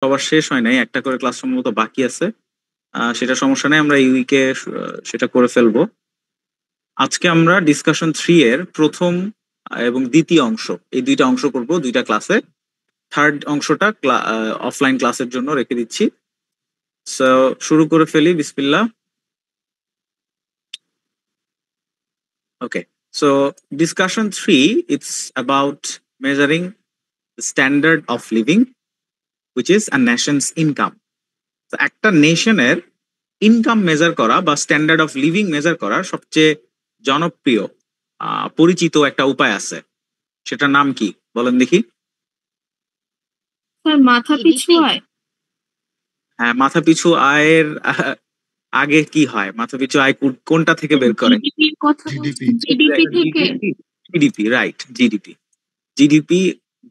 সবার শেষ হয় নাই, একটা করে ক্লাস সম্ভবত বাকি আছে। সেটা সমস্যা নেই, আমরা এই উইকে সেটা করে ফেলবো। আজকে আমরা ডিসকাশন 3 এর প্রথম এবং দ্বিতীয় অংশ, এই দুইটা অংশ করব দুইটা ক্লাসে। থার্ড অংশটা অফলাইন ক্লাসের জন্য রেখে দিচ্ছি। সো শুরু করে ফেলি, বিসমিল্লাহ। Okay, so discussion 3, it's about measuring standard of living which is a nation's income. তো একটা নেশনের ইনকাম মেজার করা বা স্ট্যান্ডার্ড অফ লিভিং মেজার করার সবচেয়ে জনপ্রিয় পরিচিত একটা উপায় আছে, সেটার নাম কি বলেন দেখি? স্যার মাথা পিছু আয়। হ্যাঁ, মাথা পিছু আয়ের আগে কি হয়? মাথা পিছু আয় কোনটা থেকে বের করে? জিডিপির কথা বলছেন, জিডিপি থেকে। GDP, right, GDP. GDP,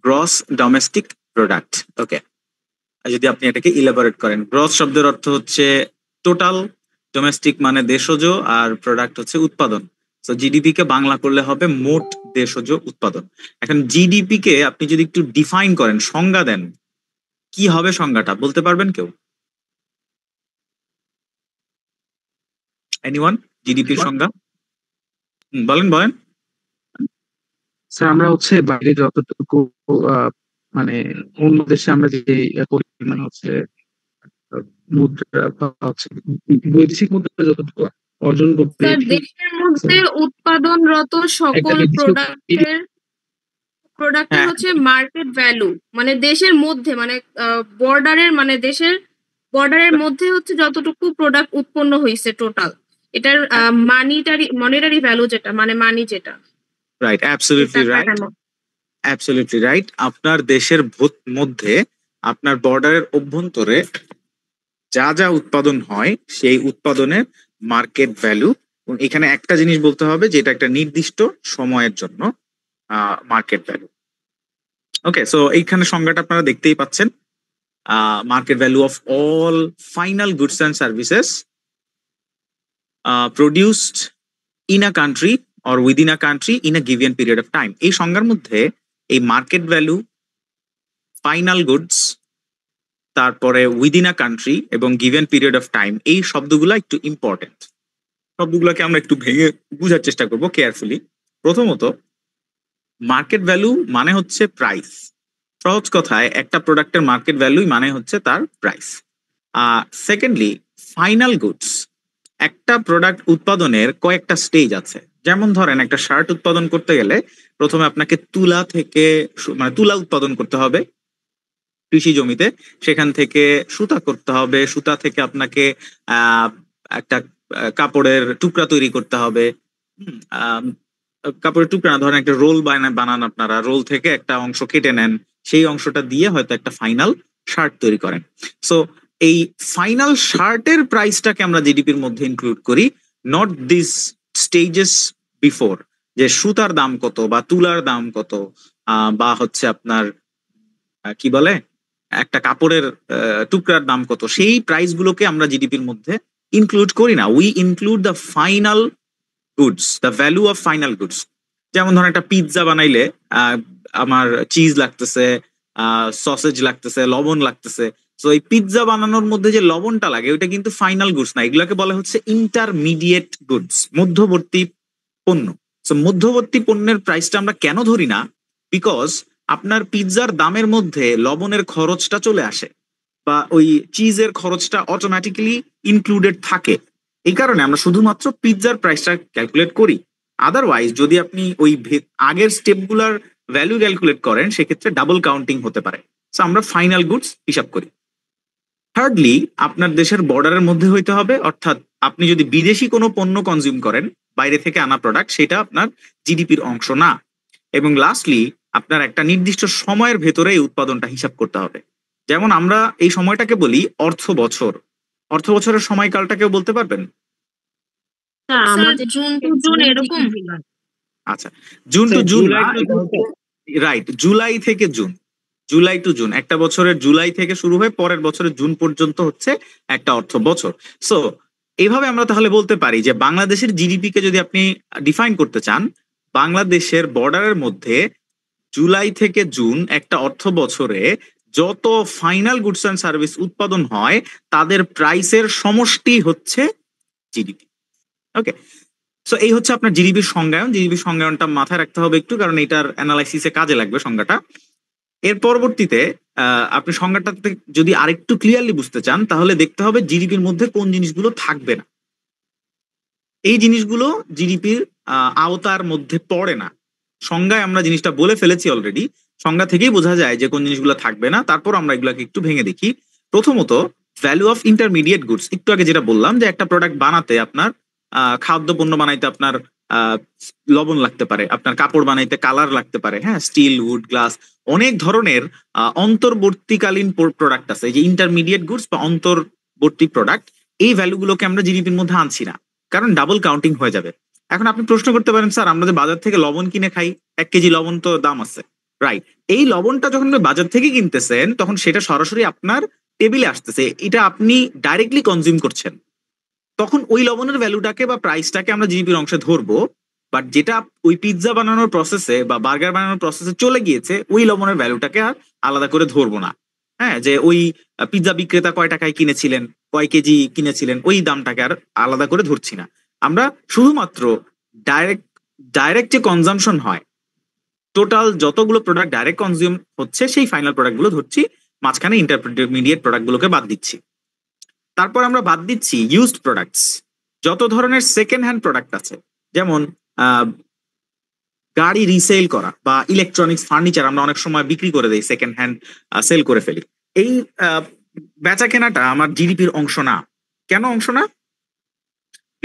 gross domestic product. Okay, যদি আপনি এটাকে ইলাবোরেট করেন, গ্রস শব্দের অর্থ হচ্ছে টোটাল, ডোমেস্টিক মানে দেশজ, আর প্রোডাক্ট হচ্ছে উৎপাদন। তো জিডিপি কে বাংলা করলে হবে মোট দেশজ উৎপাদন। এখন জিডিপি কে আপনি যদি একটু ডিফাইন করেন, সংজ্ঞা দেন, কি হবে সংজ্ঞাটা বলতে পারবেন কেউ? এনিওয়ান? জিডিপির সংজ্ঞা বলেন বলেন। স্যার আমরা হচ্ছে বাইরে যতটুকু মানে অন্য দেশে আমরা যে পরিমাণ হচ্ছে মুদ্রা বা হচ্ছে বৈদেশিক মুদ্রা যতটুকু অর্জন করতে, স্যার দেশের মধ্যে উৎপাদনরত সকল প্রোডাক্টের হচ্ছে মার্কেট ভ্যালু, মানে দেশের মধ্যে, মানে বর্ডারের, মানে দেশের বর্ডারের মধ্যে হচ্ছে যতটুকু প্রোডাক্ট উৎপন্ন হয়েছে টোটাল, এটার মনিটারি ভ্যালু যেটা, মানে মানি যেটা। Right, absolutely right, absolutely right. আপনার দেশের মধ্যে, আপনার বর্ডারের অভ্যন্তরে যা যা উৎপাদন হয় সেই উৎপাদনের মার্কেট ভ্যালু। এখানে একটা জিনিস বলতে হবে যে এটা একটা নির্দিষ্ট সময়ের জন্য মার্কেট ভ্যালু। ওকে, সো এইখানে সংজ্ঞাটা আপনারা দেখতেই পাচ্ছেন। Market value of all final goods and services produced in a country or within a country in a given period of time. এই সংজ্ঞার মধ্যে এই মার্কেট ভ্যালু, ফাইনাল গুডস, তারপরে উইদিন আ কান্ট্রি এবং গিভেন পিরিয়ড অফ টাইম, এই শব্দগুলো একটু important. শব্দগুলোকে আমরা একটু ভেঙে বুঝার চেষ্টা করব কেয়ারফুলি। প্রথমত, মার্কেট ভ্যালু মানে হচ্ছে প্রাইস। সহজ কথায় একটা প্রোডাক্টের মার্কেট ভ্যালু মানে হচ্ছে তার প্রাইস। সেকেন্ডলি, ফাইনাল গুডস, একটা প্রোডাক্ট উৎপাদনের কয়েকটা স্টেজ আছে। যেমন ধরেন একটা শার্ট উৎপাদন করতে গেলে প্রথমে আপনাকে তুলা থেকে, মানে তুলা উৎপাদন করতে হবে কৃষি জমিতে, সেখান থেকে সুতা করতে হবে, সুতা থেকে আপনাকে একটা কাপড়ের টুকরা তৈরি করতে হবে। কাপড়ের টুকরা না, ধরেন একটা রোল বানান, আপনারা রোল থেকে একটা অংশ কেটে নেন, সেই অংশটা দিয়ে হয়তো একটা ফাইনাল শার্ট তৈরি করেন। সো এই ফাইনাল শার্টের প্রাইসটাকে আমরা জিডিপির মধ্যে ইনক্লুড করি, নট দিস স্টেজেস বিফোর, যে সুতার দাম কত বা তুলার দাম কত, বা হচ্ছে আপনার কি বলে একটা কাপড়ের টুকরার দাম কত, সেই প্রাইস গুলোকে আমরা জিডিপির মধ্যে ইনক্লুড করি না। We include the final goods, the value of final goods. যেমন ধরেন একটা পিৎজা বানাইলে আমার চিজ লাগতেছে, সসেজ লাগতেছে, লবণ লাগতেছে। তো এই পিৎজা বানানোর মধ্যে যে লবণটা লাগে ওইটা কিন্তু ফাইনাল গুডস না, এগুলোকে বলা হচ্ছে ইন্টারমিডিয়েট গুডস, মধ্যবর্তী পণ্য। তো মধ্যবর্তী পণ্যের প্রাইসটা আমরা কেন ধরি না? বিকজ আপনার পিৎজার দামের মধ্যে লবণের খরচটা চলে আসে বা ওই চিজের খরচটা অটোমেটিক্যালি ইনক্লুডেড থাকে। এই কারণে আমরা শুধুমাত্র পিৎজার প্রাইসটা ক্যালকুলেট করি। আদারওয়াইজ যদি আপনি ওই আগের স্টেপগুলোর ভ্যালু ক্যালকুলেট করেন সেক্ষেত্রে ডাবল কাউন্টিং হতে পারে। সো আমরা ফাইনাল গুডস হিসাব করি। থার্ডলি, আপনার দেশের বর্ডারের মধ্যে হইতে হবে, অর্থাৎ আপনি যদি বিদেশি কোনো পণ্য কনজিউম করেন, বাইরে থেকে আনা প্রোডাক্ট, সেটা আপনার জিডিপির অংশ না। এবং লাস্টলি, আপনার একটা নির্দিষ্ট সময়ের ভেতরে এই উৎপাদনটা হিসাব করতে হবে। যেমন আমরা এই সময়টাকে বলি অর্থ বছর। অর্থ বছরের সময়কালটা কেউ বলতে পারবেন? জুন টু জুন এরকম। আচ্ছা, June two June, right, July থেকে জুন, জুলাই টু জুন, একটা বছরের জুলাই থেকে শুরু হয়ে পরের বছরের জুন পর্যন্ত হচ্ছে একটা অর্থ বছর। সো এইভাবে আমরা তাহলে বলতে পারি যে বাংলাদেশের জিডিপি কে যদি আপনি ডিফাইন করতে চান, বাংলাদেশের বর্ডারের মধ্যে জুলাই থেকে জুন একটা অর্থ বছরে যত ফাইনাল গুডস অ্যান্ড সার্ভিস উৎপাদন হয় তাদের প্রাইসের সমষ্টি হচ্ছে জিডিপি। ওকে, সো এই হচ্ছে আপনার জিডিপির সংজ্ঞায়ন। জিডিপির সংজ্ঞায়নটা মাথায় রাখতে হবে একটু, কারণ এটার অ্যানালাইসিসে কাজে লাগবে সংজ্ঞাটা। এর পরবর্তীতে আপনি সংজ্ঞাটাতে যদি আরেকটু ক্লিয়ারলি বুঝতে চান তাহলে দেখতে হবে জিডিপির মধ্যে কোন জিনিসগুলো থাকবে না। এই জিনিসগুলো জিডিপির আওতার মধ্যে পড়ে না। সংজ্ঞায় আমরা জিনিসটা বলে ফেলেছি অলরেডি, সংজ্ঞা থেকেই বোঝা যায় যে কোন জিনিসগুলো থাকবে না। তারপর আমরা এগুলাকে একটু ভেঙে দেখি। প্রথমত ভ্যালু অফ ইন্টারমিডিয়েট গুডস, একটু আগে যেটা বললাম যে একটা প্রোডাক্ট বানাতে আপনার খাদ্য পণ্য বানাইতে আপনার লবণ লাগতে পারে, আপনার কাপড় বানাইতে কালার লাগতে পারে, হ্যাঁ, স্টিল, উড, গ্লাস, অনেক ধরনের অন্তর্বর্তীকালীন প্রোডাক্ট আছে, যে ইন্টারমিডিয়েট গুডস বা অন্তর্বর্তী প্রোডাক্ট। এই ভ্যালুগুলোকে আমরা জিডিপির মধ্যে আনছি না, কারণ ডাবল কাউন্টিং হয়ে যাবে। এখন আপনি প্রশ্ন করতে পারেন, স্যার আমরা যে বাজার থেকে লবণ কিনে খাই, 1 কেজি লবণ তো দাম আছে, রাইট? এই লবণটা যখন আপনি বাজার থেকে কিনতেছেন তখন সেটা সরাসরি আপনার টেবিলে আসতেছে, এটা আপনি ডাইরেক্টলি কনজিউম করছেন। তখন ওই লবণের ভ্যালুটাকে বা প্রাইসটাকে আমরা জিডিপির অংশে ধরবো। বাট যেটা ওই পিৎজা বানানোর প্রসেসে বা বার্গার বানানোর প্রসেসে চলে গিয়েছে, ওই লবণের ভ্যালুটাকে আর আলাদা করে ধরবো না। হ্যাঁ, যে ওই পিৎজা বিক্রেতা কয় টাকায় কিনেছিলেন, কয় কেজি কিনেছিলেন, ওই দামটাকে আর আলাদা করে ধরছি না। আমরা শুধুমাত্র ডাইরেক্ট যে কনজামশন হয়, টোটাল যতগুলো প্রোডাক্ট ডাইরেক্ট কনজিউম হচ্ছে সেই ফাইনাল প্রোডাক্টগুলো ধরছি, মাঝখানে ইন্টারমিডিয়েট প্রোডাক্টগুলোকে বাদ দিচ্ছি। তারপর আমরা বাদ দিচ্ছি ইউজড প্রোডাক্টস, যত ধরনের সেকেন্ড হ্যান্ড প্রোডাক্ট আছে, যেমন গাড়ি রিসেল করা বা ইলেকট্রনিক্স, ফার্নিচার আমরা অনেক সময় বিক্রি করে দেই, সেকেন্ড হ্যান্ড সেল করে ফেলি। এই বেচা কেনাটা আমার জিডিপির অংশ না। কেন অংশ না?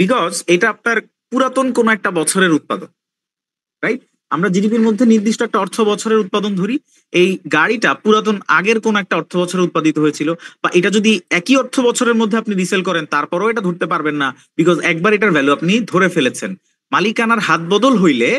বিকজ এটা আপনার পুরাতন কোনো একটা বছরের উৎপাদন, রাইট? আমরা জিডিপির মধ্যে নির্দিষ্ট একটা অর্থ বছরের উৎপাদন ধরি। এই গাড়িটা পুরাতন আগের কোন একটা অর্থ বছরে উৎপাদিত হয়েছিল, বা এটা যদি একই অর্থ বছরের মধ্যে আপনি রিসেল করেন তারপরেও এটা ধরতে পারবেন না, বিকজ একবার এটার ভ্যালু আপনি ধরে ফেলেছেন। মালিকানার হাত বদল হইলে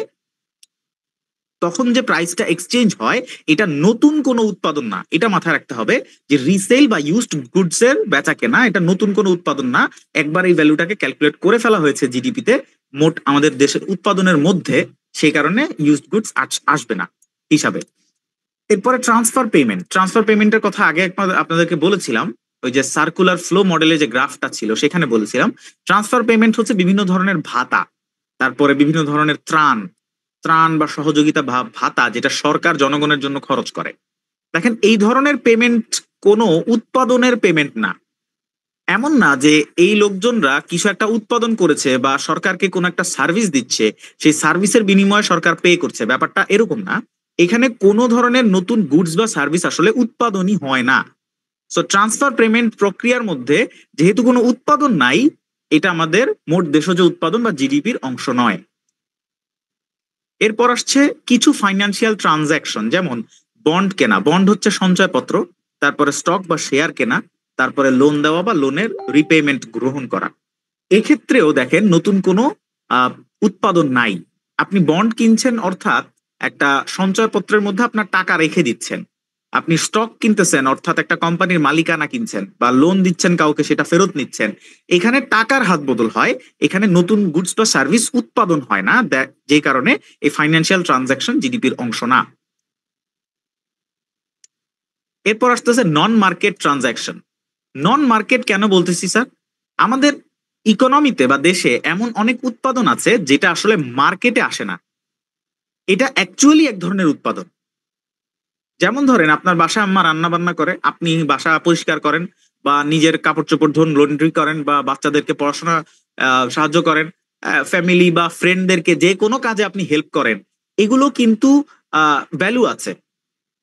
তখন যে প্রাইসটা এক্সচেঞ্জ হয়, এটা নতুন কোনো উৎপাদন না, এটা মাথায় রাখতে হবে যে রিসেল বা ইউজড গুডস এর বেচা কেনা এটা নতুন কোনো উৎপাদন না। একবার এই ভ্যালুটাকে ক্যালকুলেট করে ফেলা হয়েছে জিডিপিতে মোট আমাদের দেশের উৎপাদনের মধ্যে, সেই কারণে ইউজড গুডস আসবে না হিসাবে। এরপরে ট্রান্সফার পেমেন্ট। ট্রান্সফার পেমেন্টের কথা আগে আপনাদেরকে বলেছিলাম, ওই যে সার্কুলার ফ্লো মডেলে যে গ্রাফটা ছিল সেখানে বলেছিলাম ট্রান্সফার পেমেন্ট হচ্ছে বিভিন্ন ধরনের ভাতা, তারপরে বিভিন্ন ধরনের ত্রাণ বা সহযোগিতা ভাতা যেটা সরকার জনগণের জন্য খরচ করে। দেখেন, এই ধরনের পেমেন্ট কোনো উৎপাদনের পেমেন্ট না। এমন না যে এই লোকজনরা কিছু একটা উৎপাদন করেছে বা সরকারকে কোনো একটা সার্ভিস দিচ্ছে, সেই সার্ভিসের বিনিময়ে সরকার পে করছে, ব্যাপারটা এরকম না। এখানে কোনো ধরনের নতুন গুডস বা সার্ভিস আসলে উৎপাদনই হয় না। সো ট্রান্সফার পেমেন্ট প্রক্রিয়ার মধ্যে যেহেতু কোনো উৎপাদন নাই, এটা আমাদের মোট দেশজ উৎপাদন বা জিডিপির অংশ নয়। এরপর আসছে কিছু ফাইন্যান্সিয়াল ট্রানজাকশন, যেমন বন্ড কেনা। বন্ড হচ্ছে সঞ্চয়পত্র, তারপরে স্টক বা শেয়ার কেনা, তারপরে লোন দেওয়া বা লোনের রিপেমেন্ট গ্রহণ করা। এক্ষেত্রেও দেখেন নতুন কোনো উৎপাদন নাই। আপনি বন্ড কিনছেন, অর্থাৎ একটা সঞ্চয়পত্রের মধ্যে আপনার টাকা রেখে দিচ্ছেন। আপনি স্টক কিনতেছেন, অর্থাৎ একটা কোম্পানির মালিকানা কিনছেন, বা লোন দিচ্ছেন কাউকে, সেটা ফেরত নিচ্ছেন। এখানে টাকার হাত বদল হয়, এখানে নতুন গুডস বা সার্ভিস উৎপাদন হয় না, যে কারণে এই ফাইন্যান্সিয়াল ট্রানজাকশন জিডিপির অংশ না। এরপর আসতেছে নন মার্কেট ট্রানজাকশন। নন মার্কেট কেন বলতেছি স্যার? আমাদের ইকোনমিতে বা দেশে এমন অনেক উৎপাদন আছে যেটা আসলে মার্কেটে আসে না, এটা অ্যাকচুয়ালি এক ধরনের উৎপাদন। যেমন ধরেন, আপনার বাসায় আম্মা রান্না বান্না করে, আপনি বাসা পরিষ্কার করেন, বা নিজের কাপড় চোপড় ধরুন লন্ড্রি করেন, বা বাচ্চাদেরকে পড়াশোনা সাহায্য করেন, ফ্যামিলি বা ফ্রেন্ডদেরকে যে কোনো কাজে আপনি হেল্প করেন, এগুলো কিন্তু ভ্যালু আছে।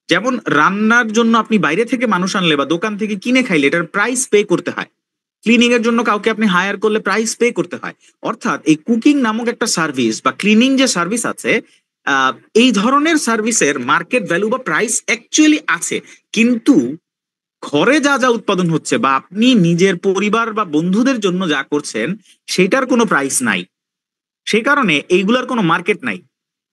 যেমন রান্নার জন্য আপনি বাইরে থেকে মানুষ আনলে বা দোকান থেকে কিনে খাইলে এটার প্রাইস পে করতে হয়। ক্লিনিং এর জন্য কাউকে আপনি হায়ার করলে প্রাইস পে করতে হয়। অর্থাৎ এই কুকিং নামক একটা সার্ভিস বা ক্লিনিং যে সার্ভিস আছে, এই ধরনের সার্ভিসের মার্কেট ভ্যালু বা প্রাইস অ্যাকচুয়ালি আছে, কিন্তু ঘরে যা যা উৎপাদন হচ্ছে বা আপনি নিজের পরিবার বা বন্ধুদের জন্য যা করছেন সেটার কোনো প্রাইস নাই। সেই কারণে এইগুলার কোনো মার্কেট নাই।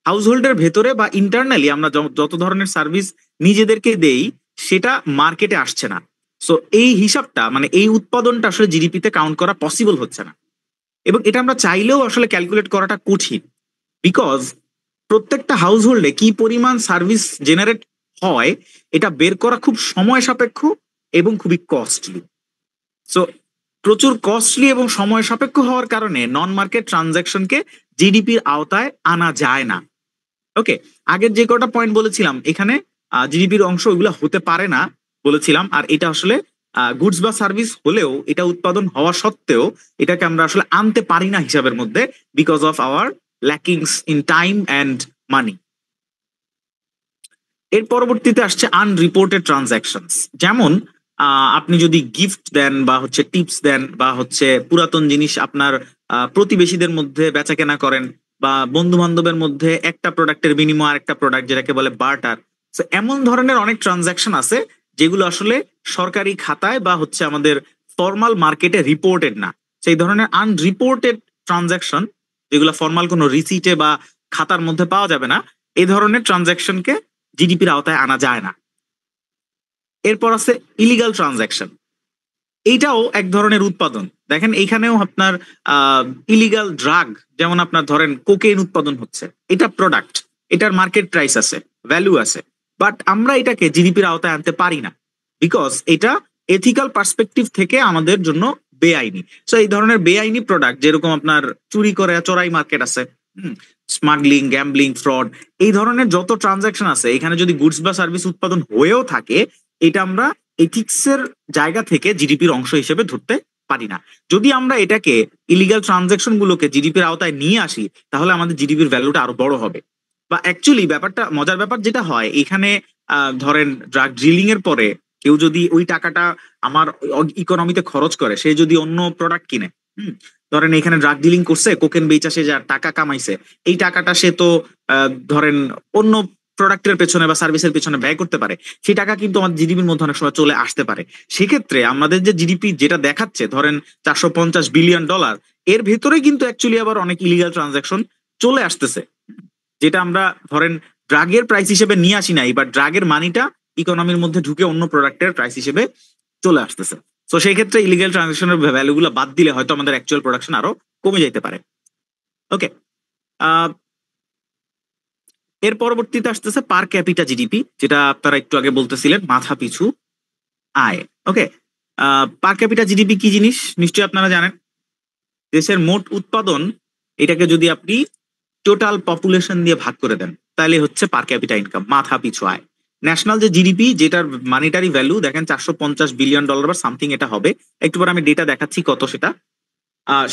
হাউস হোল্ডের ভেতরে বা ইন্টারনালি আমরা যত ধরনের সার্ভিস নিজেদেরকে দেই সেটা মার্কেটে আসছে না। সো এই হিসাবটা, মানে এই উৎপাদনটা আসলে জিডিপিতে কাউন্ট করা পসিবল হচ্ছে না, এবং এটা আমরা চাইলেও আসলে ক্যালকুলেট করাটা কঠিন। বিকজ প্রত্যেকটা হাউস হোল্ডে কি পরিমাণ সার্ভিস জেনারেট হয় এটা বের করা খুব সময় সাপেক্ষ এবং খুবই কস্টলি। সো প্রচুর কস্টলি এবং সময় সাপেক্ষ হওয়ার কারণে নন মার্কেট ট্রানজাকশনকে জিডিপির আওতায় আনা যায় না। ওকে, আগের যে কটা পয়েন্ট বলেছিলাম এখানে জিডিপির অংশ ওইগুলো হতে পারে না বলেছিলাম, আর এটা আসলে গুডস বা সার্ভিস হলেও এটা উৎপাদন হওয়া সত্ত্বেও এটাকে আমরা আসলে আনতে পারি না হিসাবের মধ্যে, because of our lackings in time and money. এর পরবর্তীতে আসছে আনরিপোর্টেড ট্রানজাকশনস। যেমন আপনি যদি গিফট দেন বা হচ্ছে টিপস দেন বা হচ্ছে পুরাতন জিনিস আপনার প্রতিবেশীদের মধ্যে বেচা কেনা করেন, বা বন্ধু বান্ধবের মধ্যে একটা প্রোডাক্টের বিনিময়ে আরেকটা প্রোডাক্ট যেটাকে বলে বার্টার, এমন ধরনের অনেক ট্রানজাকশন আছে যেগুলো আসলে সরকারি খাতায় বা হচ্ছে আমাদের ফর্মাল মার্কেটে রিপোর্টেড না। সেই ধরনের আনরিপোর্টেড ট্রানজাকশন যেগুলো ফর্মাল কোনো রিসিটে বা খাতার মধ্যে পাওয়া যাবে না, এই ধরনের ট্রানজাকশনকে জিডিপির আওতায় আনা যায় না। এরপর আছে ইলিগাল ট্রানজাকশন। এইটাও এক ধরনের উৎপাদন। দেখেন এইখানেও আপনার ইলিগাল ড্রাগ, যেমন আপনার ধরেন কোকেইন উৎপাদন হচ্ছে, এটা প্রোডাক্ট, এটার মার্কেট প্রাইস আছে, ভ্যালু আছে, বাট আমরা এটাকে জিডিপির আওতায় আনতে পারি না বিকজ এটা এথিক্যাল পার্সপেক্টিভ থেকে আমাদের জন্য বেআইনি। সো এই ধরনের বেআইনি প্রোডাক্ট যেরকম আপনার চুরি করে চোরাই মার্কেট আছে, স্মাগলিং, গ্যাম্বলিং, ফ্রড, এই ধরনের যত ট্রানজাকশন আছে এখানে যদি গুডস বা সার্ভিস উৎপাদন হয়েও থাকে এটা আমরা এথিক্সের জায়গা থেকে জিডিপির অংশ হিসেবে ধরতে পারি না। যদি আমরা এটাকে ইলিগাল ট্রানজাকশন গুলোকে জিডিপির আওতায় নিয়ে আসি তাহলে আমাদের জিডিপির ভ্যালুটা আরো বড় হবে। বা অ্যাকচুয়ালি ব্যাপারটা মজার ব্যাপার যেটা হয় এখানে, ধরেন ড্রাগ ডিলিং এর পরে কেউ যদি ওই টাকাটা আমার ইকোনমিতে খরচ করে, সে যদি অন্য প্রোডাক্ট কিনে, ধরেন এখানে ড্রাগ ডিলিং করছে, কোকেন বেচা, সে যা টাকা কামাইছে এই টাকাটা সে তো ধরেন অন্য প্রোডাক্টের পেছনে বা সার্ভিসের পেছনে ব্যয় করতে পারে, সেই টাকা কিন্তু আমাদের জিডিপির মধ্যে অনেক সময় চলে আসতে পারে। সেক্ষেত্রে আমাদের যে জিডিপি যেটা দেখাচ্ছে ধরেন $450 বিলিয়ন, এর ভেতরে কিন্তু অ্যাকচুয়ালি আবার অনেক ইলিগাল ট্রানজাকশন চলে আসতেছে, যেটা আমরা ধরেন ড্রাগের প্রাইস হিসেবে নিয়ে আসি নাই, বা ড্রাগের মানিটা ইকোনমির মধ্যে ঢুকে অন্য প্রোডাক্টের প্রাইস হিসেবে চলে আসতেছে। তো সেই ক্ষেত্রে ইলিগাল ট্রানজাকশনের ভ্যালুগুলো বাদ দিলে হয়তো আমাদের অ্যাকচুয়াল প্রোডাকশন আরো কমে যেতে পারে। ওকে, এর পরবর্তীতে আসতেছে পার ক্যাপিটা জিডিপি, যেটা আপনারা একটু আগে বলতেছিলেন মাথা পিছু আয়। ওকে, পার ক্যাপিটা জিডিপি কি জিনিস নিশ্চয়ই আপনারা জানেন। দেশের মোট উৎপাদন এটাকে যদি আপনি টোটাল পপুলেশন দিয়ে ভাগ করে দেন তাহলে হচ্ছে পার ক্যাপিটা ইনকাম, মাথা পিছু আয়। ন্যাশনাল যে জিডিপি যেটার মানিটারি ভ্যালু দেখেন $450 বিলিয়ন বা সামথিং এটা হবে, একটু পর আমি ডেটা দেখাচ্ছি কত সেটা,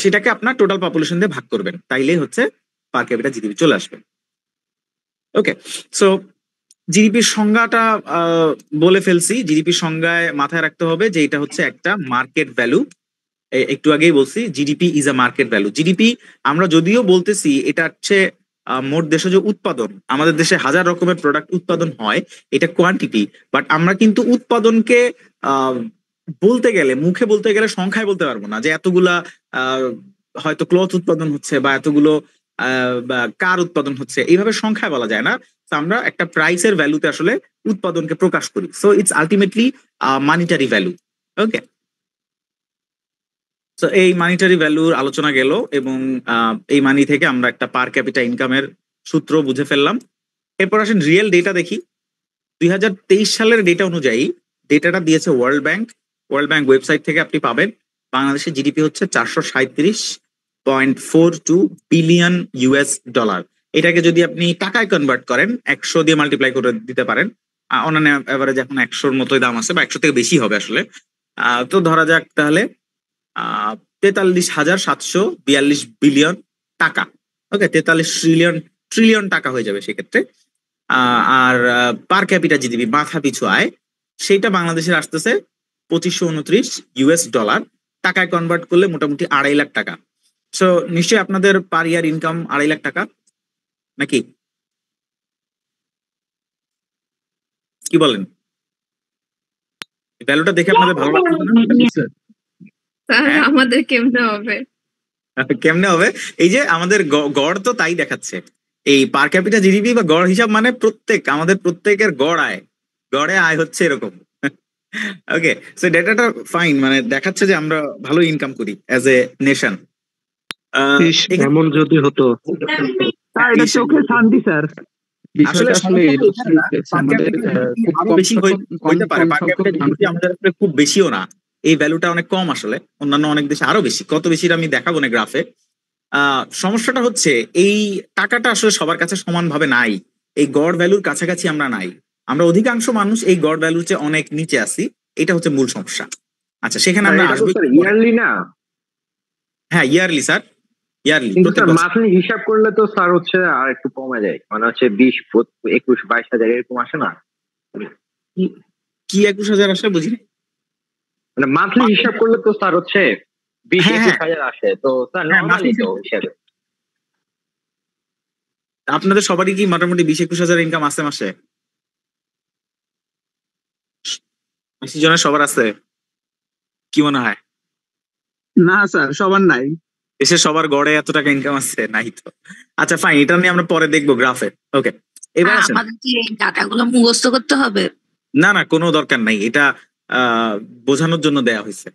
সেটাকে আপনার টোটাল পপুলেশন দিয়ে ভাগ করবেন তাইলেই হচ্ছে পার ক্যাপিটা জিডিপি চলে আসবে। ওকে, সো জিডিপির সংজ্ঞাটা বলে ফেলছি। জিডিপির সংজ্ঞায় মাথায় রাখতে হবে যে এটা হচ্ছে একটা মার্কেট ভ্যালু। একটু আগেই বলছি GDP is a market value. GDP আমরা যদিও বলতেছি এটা হচ্ছে মোট দেশজ উৎপাদন, আমাদের দেশে হাজার রকমের প্রোডাক্ট উৎপাদন হয়, এটা কোয়ান্টিটি, বাট আমরা কিন্তু উৎপাদনকে বলতে গেলে, মুখে বলতে গেলে সংখ্যায় বলতে পারবো না যে এতগুলা হয়তো ক্লথ উৎপাদন হচ্ছে বা এতগুলো কার উৎপাদন হচ্ছে, এইভাবে সংখ্যায় বলা যায় না। আমরা একটা প্রাইসের ভ্যালুতে আসলে উৎপাদনকে প্রকাশ করি। So it's ultimately monetary value. Okay, তো এই মানিটারি ভ্যালুর আলোচনা গেল এবং এই মানি থেকে আমরা একটা পার ক্যাপিটা ইনকামের সূত্র বুঝে ফেললাম। এরপর আসেন রিয়েল ডেটা দেখি। 2023 সালের ডেটা অনুযায়ী, ডেটাটা দিয়েছে world bank, world bank website থেকে আপনি পাবেন, বাংলাদেশের জিডিপি হচ্ছে $437.42 বিলিয়ন। এটাকে যদি আপনি টাকায় কনভার্ট করেন 100 দিয়ে মাল্টিপ্লাই করে দিতে পারেন, অন্যান্য এভারেজ এখন 100-র মতোই দাম আছে বা 100 থেকে বেশি হবে আসলে। তো ধরা যাক তাহলে 43,742 বিলিয়ন টাকা। ওকে, 43 ট্রিলিয়ন টাকা হয়ে যাবে সেক্ষেত্রে। আর পার ক্যাপিটা জিডিপি, মাথা পিছু আয়, সেইটা বাংলাদেশের আসতেছে $2529, টাকায় কনভার্ট করলে মোটামুটি 2.5 লাখ টাকা। সো নিশ্চয়ই আপনাদের পার ইয়ার ইনকাম 2.5 লাখ টাকা নাকি, কি বলেন? ভ্যালুটা দেখে আপনাদের ভালো লাগছে না? আমাদের কেমনে হবে? কেমনে হবে? এই যে আমাদের গড় তো তাই দেখাচ্ছে, এই পার ক্যাপিটা জিডিপি বা গড় হিসাব মানে আমাদের প্রত্যেকের গড়ে আয় হচ্ছে এরকম। ওকে, সো ডেটাটা ফাইন, মানে দেখাচ্ছে যে আমরা ভালো ইনকাম করি অ্যাজ এ নেশন। এমন যদি হতো। এটা চোখে শান্তি স্যার। আসলে বিষয়টা আসলে সমস্যাটা এরকম এখানে না, হয়েছে পার আমাদের ক্যাপিটা জিডিপি খুব আরো কম বেশি সংখ্যক হইতে পারে। কম পার সংখ্যক ক্যাপিটা জিডিপি মানুষ। আমাদের আসলে খুব বেশিও না, এই ভ্যালুটা অনেক কম আসলে, অন্যান্য অনেক দেশে আরো বেশি। কত বেশি আমি দেখাবো না গ্রাফে। সমস্যাটা হচ্ছে এই টাকাটা আসলে সবার কাছে সমানভাবে নাই, এই গড় ভ্যালুর কাছাকাছি আমরা নাই, আমরা অধিকাংশ মানুষ এই গড় ভ্যালুর চেয়ে অনেক নিচে আছি। এটা হচ্ছে মূল সমস্যা। আচ্ছা, সেখানে আমরা এটা তো আসবো স্যার একটু পরে। ইয়ারলি না, হ্যাঁ ইয়ারলি স্যার, ইয়ারলি কিন্তু প্রত্যেক স্যার বছর। মান্থলি হিসাব করলে তো স্যার হচ্ছে আর একটু কমে যায়, মানে হচ্ছে 20, 21, 22 হাজার এরকম আসে না? কি- কি 21,000 আসলে বুঝিনি। মানে মান্থলি হিসাব করলে তো স্যার হচ্ছে বিশ হ্যাঁ একুশ হ্যাঁ হাজার আসে, তো স্যার হ্যাঁ, নর্মালি তো হিসাবে। আপনাদের সবারই কি মোটামুটি 20-21 হাজার ইনকাম আছে মাসে? 80 জনের সবার আছে কি মনে হয়? না স্যার, সবার নাই। দেশের সবার গড়ে এত টাকা ইনকাম আছে নাই তো। আচ্ছা ফাইন, এটা নিয়ে আমরা পরে দেখবো গ্রাফে। ওকে, এবার আসেন। আমাদের কি এই ডাটাগুলো মুখস্থ করতে হবে? না না, কোনো দরকার নাই, এটা বোঝানোর জন্য দেয়া হয়েছে,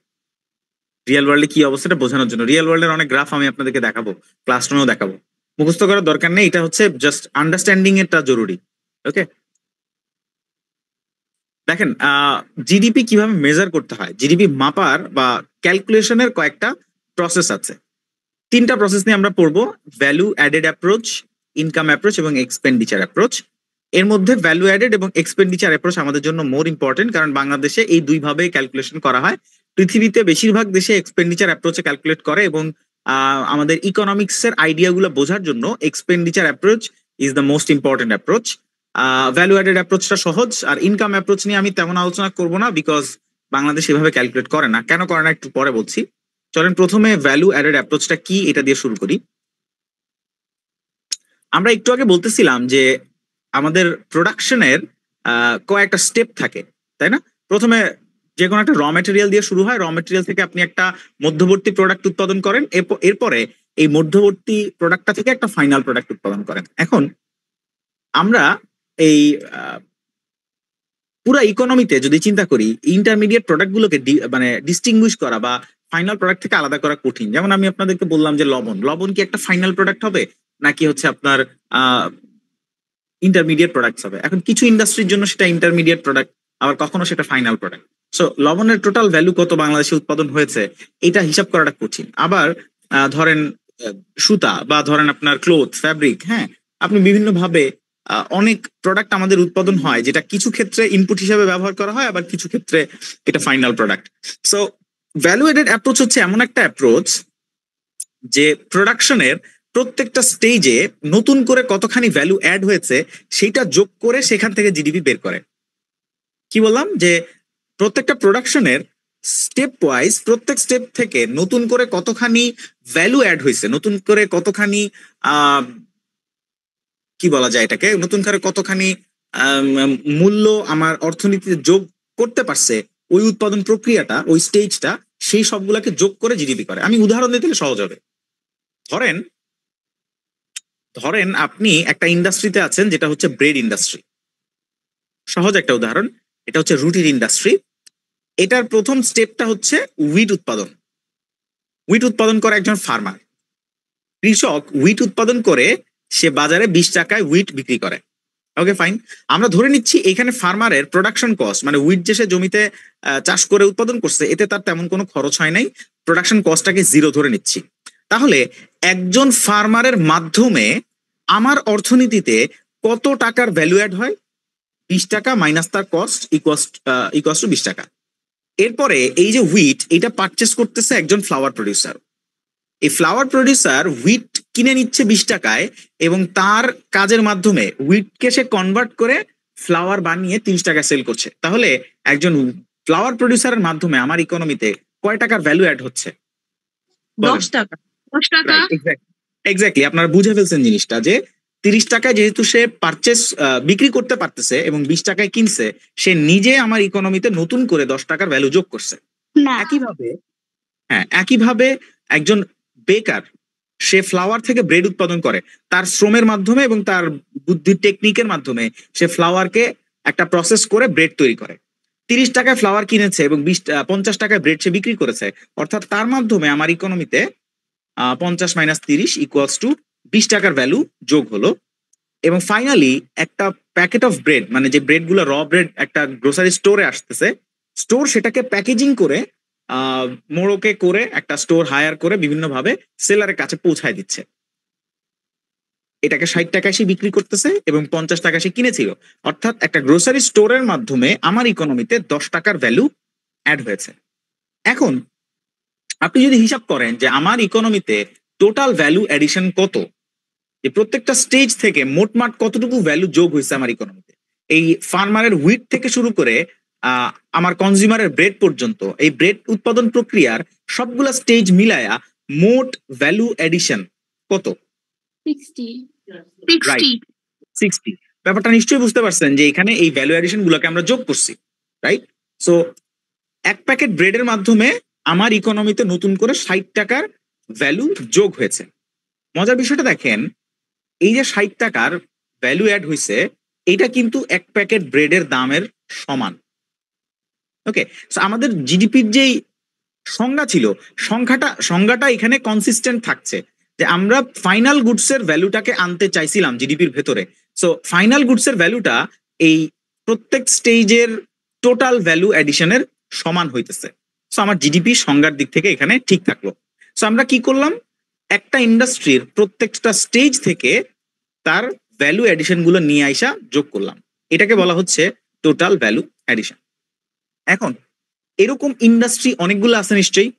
রিয়েল ওয়ার্ল্ডে কি অবস্থাটা বোঝানোর জন্য। রিয়েল ওয়ার্ল্ডের অনেক গ্রাফ আমি আপনাদেরকে দেখাবো, ক্লাসরুমেও দেখাবো। মুখস্থ করার দরকার নেই, এটা হচ্ছে জাস্ট আন্ডারস্ট্যান্ডিং এরটা জরুরি। ওকে, দেখেন জিডিপি কিভাবে মেজার করতে হয়, জিডিপি মাপার বা ক্যালকুলেশনের কয়েকটা প্রসেস আছে। 3টা প্রসেস নিয়ে আমরা পড়বো, value added approach, income approach এবং এক্সপেন্ডিচার অ্যাপ্রোচ। এর মধ্যে ভ্যালু অ্যাডেড এবং এক্সপেন্ডিচার অ্যাপ্রোচ আমাদের জন্য মোর ইম্পর্টেন্ট, কারণ বাংলাদেশে এই দুইভাবে ক্যালকুলেশন করা হয়। পৃথিবীতে বেশিরভাগ দেশে এক্সপেন্ডিচার অ্যাপ্রোচে ক্যালকুলেট করে, এবং আমাদের ইকোনমিক্স এর আইডিয়াগুলো বোঝার জন্য expenditure approach is the most important approach. Value added অ্যাপ্রোচটা সহজ, আর ইনকাম অ্যাপ্রোচ নিয়ে আমি তেমন আলোচনা করবো না, বিকজ বাংলাদেশ এভাবে ক্যালকুলেট করে না। কেন করে না একটু পরে বলছি। চলেন প্রথমে ভ্যালু অ্যাডেড অ্যাপ্রোচটা কি এটা দিয়ে শুরু করি। আমরা একটু আগে বলতেছিলাম যে আমাদের প্রোডাকশনের কয়েকটা স্টেপ থাকে, তাই না? প্রথমে যে কোনো একটা র মেটেরিয়াল দিয়ে শুরু হয়, র মেটেরিয়াল থেকে আপনি একটা মধ্যবর্তী প্রোডাক্ট উৎপাদন করেন, এরপরে এই মধ্যবর্তী প্রোডাক্টটা থেকে একটা ফাইনাল প্রোডাক্ট উৎপাদন করেন। এখন আমরা এই পুরো ইকোনমিতে যদি চিন্তা করি, ইন্টারমিডিয়েট প্রোডাক্টগুলোকে মানে ডিস্টিংগুইশ করা বা ফাইনাল প্রোডাক্ট থেকে আলাদা করা কঠিন। যেমন আমি আপনাদেরকে বললাম যে লবণ কি একটা ফাইনাল প্রোডাক্ট হবে, নাকি হচ্ছে আপনার ইন্টারমিডিয়েট প্রোডাক্ট হবে? এখন কিছু ইন্ডাস্ট্রির জন্য সেটা ইন্টারমিডিয়েট প্রোডাক্ট, আবার কখনো সেটা ফাইনাল প্রোডাক্ট। সো লবণের টোটাল ভ্যালু কত বাংলাদেশে উৎপাদন হয়েছে এটা হিসাব করাটা কঠিন। আবার ধরেন সুতা, বা ধরেন আপনার ক্লোথ, ফ্যাব্রিক, হ্যাঁ, আপনি বিভিন্ন ভাবে অনেক প্রোডাক্ট আমাদের উৎপাদন হয়, যেটা কিছু ক্ষেত্রে ইনপুট হিসেবে ব্যবহার করা হয়, আবার কিছু ক্ষেত্রে এটা final product. So value aided approach হচ্ছে এমন একটা অ্যাপ্রোচ যে প্রোডাকশনের প্রত্যেকটা স্টেজে নতুন করে কতখানি ভ্যালু অ্যাড হয়েছে সেটা যোগ করে সেখান থেকে জিডিপি বের করে। কি বললাম, যে প্রত্যেকটা প্রোডাকশনের স্টেপ ওয়াইজ প্রত্যেক স্টেপ থেকে নতুন করে কতখানি ভ্যালু অ্যাড হয়েছে, নতুন করে কতখানি কি বলা যায় এটাকে, নতুন করে কতখানি মূল্য আমার অর্থনীতিতে যোগ করতে পারছে ওই উৎপাদন প্রক্রিয়াটা, ওই স্টেজটা, সেই সবগুলাকে যোগ করে জিডিপি করে। আমি উদাহরণ দিতে সহজ হবে। ধরেন আপনি একটা ইন্ডাস্ট্রিতে আছেন যেটা হচ্ছে ব্রেড ইন্ডাস্ট্রি। সহজ একটা উদাহরণ, এটা হচ্ছে রুটির ইন্ডাস্ট্রি। এটার প্রথম স্টেপটা হচ্ছে উইট উৎপাদন। উইট উৎপাদন করে একজন ফার্মার, কৃষক উইট উৎপাদন করে সে বাজারে 20 টাকায় উইট বিক্রি করে। ওকে ফাইন, আমরা ধরে নিচ্ছি এখানে ফার্মারের প্রোডাকশন কস্ট, মানে উইট যে সে জমিতে চাষ করে উৎপাদন করছে, এতে তার তেমন কোনো খরচ হয় নাই, প্রোডাকশন কস্টটাকে 0 ধরে নিচ্ছি। তাহলে একজন ফার্মারের মাধ্যমে আমার অর্থনীতিতে কত টাকার ভ্যালু অ্যাড হয়? 20 টাকা মাইনাস তার কস্ট ইকুয়াস টু 20 টাকা। এরপরে এই যে হুইট, এটা পারচেস করতেছে একজন ফ্লাওয়ার প্রডিউসার। এই ফ্লাওয়ার প্রডিউসার হুইট কিনে নিচ্ছে 20 টাকায়, এবং তার কাজের মাধ্যমে হুইটকে সে কনভার্ট করে ফ্লাওয়ার বানিয়ে 30 টাকায় সেল করছে। তাহলে একজন ফ্লাওয়ার প্রডিউসারের মাধ্যমে আমার ইকোনমিতে কয় টাকার ভ্যালু অ্যাড হচ্ছে? 10 টাকা। 10 টাকা। এক্স্যাক্টলি, আপনারা বুঝে ফেলছেন জিনিসটা, যে 30 টাকায় যেহেতু সে বিক্রি করতে পারতেছে এবং 20 টাকায় কিনছে, সে নিজে আমার ইকোনমিতে নতুন করে 10 টাকার ভ্যালু যোগ করছে। একইভাবে একজন বেকার, সে ফ্লাওয়ার থেকে ব্রেড উৎপাদন করে, তার শ্রমের মাধ্যমে এবং তার বুদ্ধির টেকনিকের মাধ্যমে সে ফ্লাওয়ারকে একটা প্রসেস করে ব্রেড তৈরি করে। 30 টাকায় ফ্লাওয়ার কিনেছে এবং 50 টাকায় ব্রেড সে বিক্রি করেছে, অর্থাৎ তার মাধ্যমে আমার ইকোনমিতে 50 - 30 = 20 টাকার ভ্যালু যোগ হলো। এবং ফাইনালি একটা প্যাকেট অফ ব্রেড, মানে যে ব্রেড গুলো র ব্রেড একটা গ্রোসারি স্টোরে আসতেছে, স্টোর সেটাকে প্যাকেজিং করে মোড়কে করে একটা স্টোর হায়ার করে বিভিন্ন ভাবে সেলারের কাছে পৌঁছায় দিচ্ছে। এটাকে 60 টাকায় সে বিক্রি করতেছে এবং 50 টাকা সে কিনেছিল। অর্থাৎ একটা গ্রোসারি স্টোরের মাধ্যমে আমার ইকোনমিতে 10 টাকার ভ্যালু অ্যাড হয়েছে। এখন আপনি যদি হিসাব করেন যে আমার ইকোনমিতে টোটাল ভ্যালু এডিশন কত, যে প্রত্যেকটা স্টেজ থেকে মোটমাট কতটুকু ভ্যালু যোগ হয়েছে আমার ইকোনমিতে, এই ফার্মারের হুইট থেকে শুরু করে আমার কনজিউমারের ব্রেড পর্যন্ত, এই ব্রেড উৎপাদন প্রক্রিয়ার সবগুলা স্টেজ মিলায়া মোট ভ্যালু এডিশন কত? 60। ব্যাপারটা নিশ্চয়ই বুঝতে পারছেন যে এখানে এই ভ্যালু এডিশন গুলোকে আমরা যোগ করছি, রাইট? সো এক প্যাকেট ব্রেডের মাধ্যমে আমার ইকোনমিতে নতুন করে 60 টাকার ভ্যালু যোগ হয়েছে। মজার বিষয়টা দেখেন, এই যে 60 টাকার ভ্যালু অ্যাড হয়েছে, এটা কিন্তু এক প্যাকেট ব্রেডের দামের সমান। ওকে, আমাদের জিডিপির যেই সংজ্ঞা ছিল, সংজ্ঞাটা এখানে কনসিস্টেন্ট থাকছে যে আমরা ফাইনাল গুডস এর ভ্যালুটাকে আনতে চাইছিলাম জিডিপির ভেতরে। সো ফাইনাল গুডস এর ভ্যালুটা এই প্রত্যেক স্টেজের টোটাল ভ্যালু এডিশনের সমান হইতেছে। সো আমার জিডিপি সংজ্ঞার দিক থেকে এখানে ঠিক থাকলো। সো আমরা কি করলাম, একটা ইন্ডাস্ট্রির প্রত্যেকটা স্টেজ থেকে তার ভ্যালু এডিশন গুলো নিয়ে আইসা যোগ করলাম, এটাকে বলা হচ্ছে টোটাল ভ্যালু এডিশন। এখন এরকম ইন্ডাস্ট্রি অনেকগুলো আছে নিশ্চয়ই,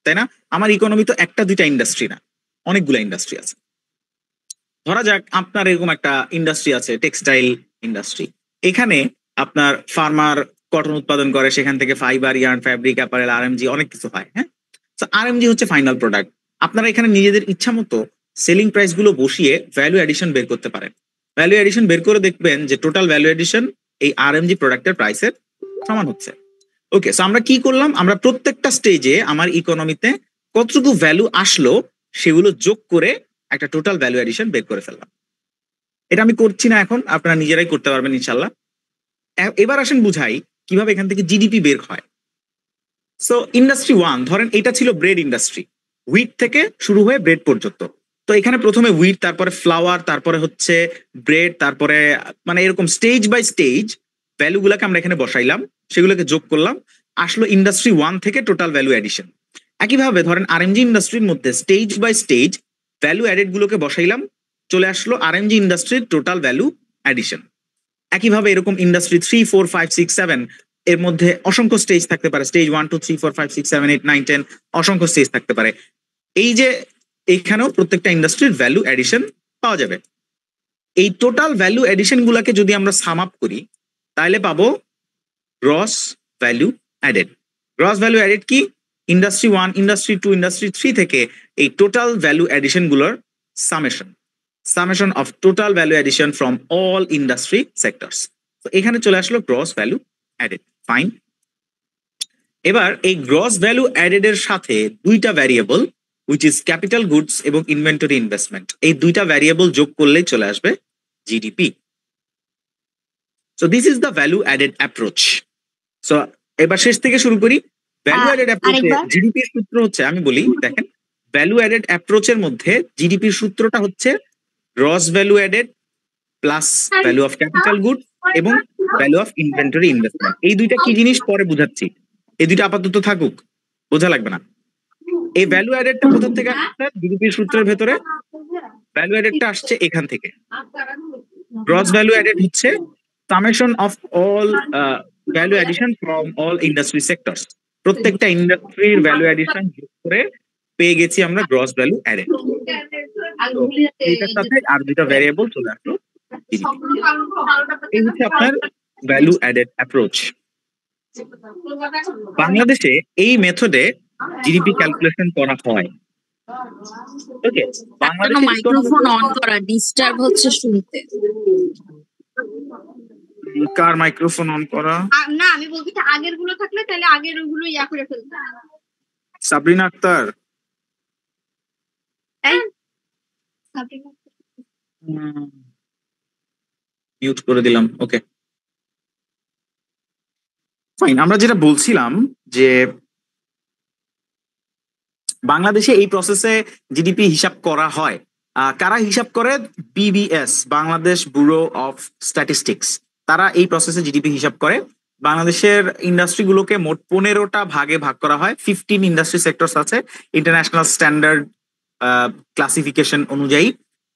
তাই না? আমার ইকোনমি তো একটা দুইটা ইন্ডাস্ট্রি না, অনেকগুলো ইন্ডাস্ট্রি আছে। ধরা যাক আপনার এরকম একটা ইন্ডাস্ট্রি আছে, টেক্সটাইল ইন্ডাস্ট্রি। এখানে আপনার ফার্মার কটন উৎপাদন করে, সেখান থেকে fibre, yarn, fabric, apparel, RMG অনেক কিছু হয়। হ্যাঁ, তো আরএমজি হচ্ছে ফাইনাল প্রোডাক্ট। আপনারা এখানে নিজেদের ইচ্ছা মতো সেলিং প্রাইস গুলো বসিয়ে ভ্যালু এডিশন বের করতে পারেন। ভ্যালু এডিশন বের করে দেখবেন যে টোটাল ভ্যালু এডিশন এই আরএমজি প্রোডাক্টের প্রাইসের সমান হচ্ছে। ওকে, সো আমরা কি করলাম, আমরা প্রত্যেকটা স্টেজে আমার ইকোনমিতে কতটুকু ভ্যালু আসলো সেগুলো যোগ করে একটা টোটাল ভ্যালু এডিশন বের করে ফেললাম। এটা আমি করছি না এখন, আপনারা নিজেরাই করতে পারবেন ইনশাল্লাহ। এবার আসেন বুঝাই কিভাবে এখান থেকে জিডিপি বের হয়। সো ইন্ডাস্ট্রি 1 ধরেন, এটা ছিল ব্রেড ইন্ডাস্ট্রি, হুইট থেকে শুরু হয়ে ব্রেড পর্যন্ত। তো এখানে প্রথমে হুইট, তারপরে ফ্লাওয়ার, তারপরে হচ্ছে ব্রেড, তারপরে মানে এরকম স্টেজ বাই স্টেজ ভ্যালু গুলাকে আমরা এখানে বসাইলাম, সেগুলোকে যোগ করলাম, আসলো ইন্ডাস্ট্রি 1 থেকে টোটাল ভ্যালু এডিশন। একইভাবে ধরেন আরএমজি ইন্ডাস্ট্রির মধ্যে stage by stage value added গুলোকে বসাইলাম, চলে আসলো আরএমজি ইন্ডাস্ট্রির টোটাল ভ্যালু এডিশন। একইভাবে এরকম ইন্ডাস্ট্রি 3, 4, 5, 6, 7 এর মধ্যে অসংখ্য স্টেজ থাকতে পারে, স্টেজ 1, 2, 3, 4, 5, 6, 7, 8, 9, 10 অসংখ্য স্টেজ থাকতে পারে। এই যে এইখানেও প্রত্যেকটা ইন্ডাস্ট্রির ভ্যালু এডিশন পাওয়া যাবে। এই টোটাল ভ্যালু এডিশন গুলাকে যদি আমরা সাম আপ করি তাহলে পাবো gross value added. Gross value added কি? ইন্ডাস্ট্রি 1, ইন্ডাস্ট্রি 2, ইন্ডাস্ট্রি 3 থেকে এই টোটাল ভ্যালু এডিশন গুলোর summation of total value addition from all industry sectors. তো এখানে চলে আসলো গ্রস ভ্যালু অ্যাডেড। ফাইন, এবার এই গ্রস ভ্যালু অ্যাডেড এর সাথে দুইটা variable which is capital goods এবং ইনভেন্টরি ইনভেস্টমেন্ট, এই দুইটা ভ্যারিয়েবল যোগ করলেই চলে আসবে GDP. So this is the value added approach. So এবার শেষ থেকে শুরু করি। ভ্যালু অ্যাডেড অ্যাপ্রোচে জিডিপির সূত্র হচ্ছে, আমি বলি দেখেন, ভ্যালু অ্যাডেড অ্যাপ্রোচের মধ্যে জিডিপির সূত্রটা হচ্ছে gross value added plus value of capital good এবং ভ্যালু অফ ইনভেন্টরি ইনভেস্টমেন্ট। এই দুইটা কি জিনিস পরে বুঝাচ্ছি, এই দুইটা আপাতত থাকুক, বোঝা লাগবে না। এই ভ্যালু অ্যাডেডটা কোথা থেকে আসছে? জিডিপির সূত্রের ভেতরে ভ্যালু অ্যাডেডটা আসছে এখান থেকে। গ্রস ভ্যালু অ্যাডেড হচ্ছে summation of all value addition from all industry sectors. প্রত্যেকটা ইন্ডাস্ট্রির ভ্যালু এডিশন যোগ করে পেয়ে গেছি আমরা গ্রস ভ্যালু অ্যাডেড। এটার সাথে আর দুটো ভ্যারিয়েবল চলে আসলো জিডিপি। এই হচ্ছে আপনার ভ্যালু অ্যাডেড অ্যাপ্রোচ। বাংলাদেশে এই মেথডে জিডিপি ক্যালকুলেশন করা হয়। ওকে, বাংলাদেশে মাইক্রোফোন অন করা ডিস্টার্ব হচ্ছে শুনতে। কার মাইক্রোফোন অন করা? না, আমি বলছি আগের গুলো থাকলে তাহলে আগের ওগুলো ইয়া করে ফেলতে। সাবরিনা আক্তার, মিউট করে দিলাম। ওকে ফাইন, আমরা যেটা বলছিলাম যে বাংলাদেশে এই প্রসেসে জিডিপি হিসাব করা হয়। কারা হিসাব করে? BBS, Bangladesh bureau of statistics. তারা এই প্রসেসে জিডিপি হিসাব করে। বাংলাদেশের ইন্ডাস্ট্রিগুলোকে মোট 15টা ভাগে ভাগ করা হয়। 15 ইন্ডাস্ট্রি সেক্টরস আছে ইন্টারন্যাশনাল স্ট্যান্ডার্ড ক্লাসিফিকেশন অনুযায়ী।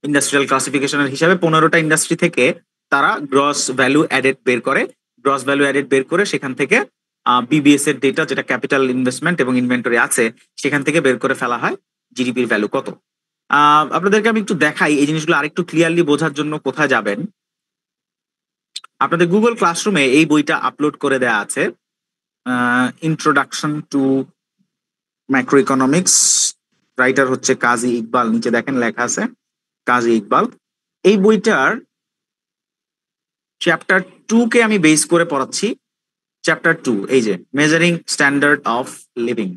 ইন্ডাস্ট্রিয়াল ক্লাসিফিকেশনের হিসাবে 15টা ইন্ডাস্ট্রি থেকে তারা গ্রস ভ্যালু অ্যাডেড বের করে। গ্রস ভ্যালু অ্যাডেড বের করে সেখান থেকে BBS এর ডেটা, যেটা ক্যাপিটাল ইনভেস্টমেন্ট এবং ইনভেন্টরি আছে, সেখান থেকে বের করে ফেলা হয় জিডিপির ভ্যালু কত। আপনাদেরকে আমি একটু দেখাই এই জিনিসগুলো আরেকটু ক্লিয়ারলি বোঝার জন্য কোথায় যাবেন। আপনাদের গুগল ক্লাসরুমে এই বইটা আপলোড করে দেয়া আছে, introduction to macro economics. Writer হচ্ছে কাজী ইকবাল, নিচে দেখেন লেখা আছে কাজী ইকবাল। এই বইটার চ্যাপ্টার 2 কে আমি বেস করে পড়াচ্ছি। চ্যাপ্টার 2, এই যে মেজারিং স্ট্যান্ডার্ড অফ লিভিং,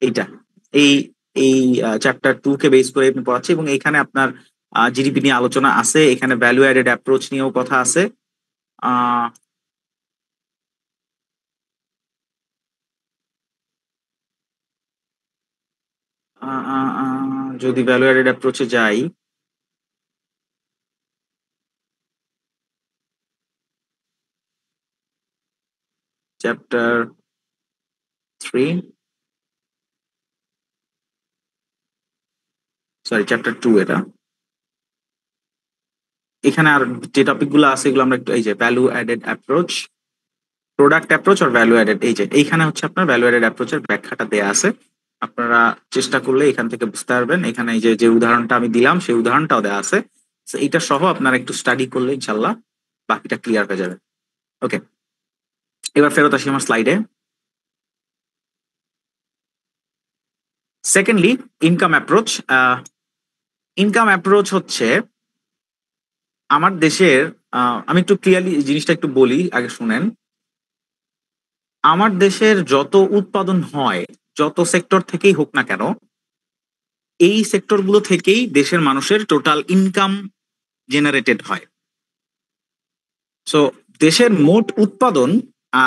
এইটা এই এই চ্যাপ্টার 2 কে বেস করে আমি পড়াচ্ছি এবং এখানে আপনার জিডিপি নিয়ে আলোচনা আছে, এখানে ভ্যালু অ্যাডেড অ্যাপ্রোচ নিয়েও কথা আছে। যদি ভ্যালু অ্যাডেড অ্যাপ্রোচে যাই, চ্যাপ্টার 3, সরি চ্যাপ্টার 2 এটা। এখানে আর যে টপিক গুলো আছে এগুলো আমরা একটু, এই যে value added approach, product approach আর ভ্যালু অ্যাডেড, এই যে এইখানে হচ্ছে আপনার ভ্যালু অ্যাডেড অ্যাপ্রোচের ব্যাখ্যাটা দেয়া আছে। আপনারা চেষ্টা করলে এখান থেকে বুঝতে পারবেন। এখানে এই যে উদাহরণটা আমি দিলাম সেই উদাহরণটাও দেওয়া আছে। এইটা সহ আপনারা একটু স্টাডি করলে ইনশাল্লাহ বাকিটা ক্লিয়ার হয়ে যাবে। ওকে, এবার ফেরত আসি আমার স্লাইডে। Secondly, income approach. Income approach হচ্ছে আমার দেশের, আমি একটু ক্লিয়ারলি জিনিসটা একটু বলি, আগে শুনেন। আমার দেশের যত উৎপাদন হয়, যত সেক্টর থেকেই হোক না কেন, এই সেক্টরগুলো থেকেই দেশের মানুষের টোটাল ইনকাম জেনারেটেড হয়। সো দেশের মোট উৎপাদন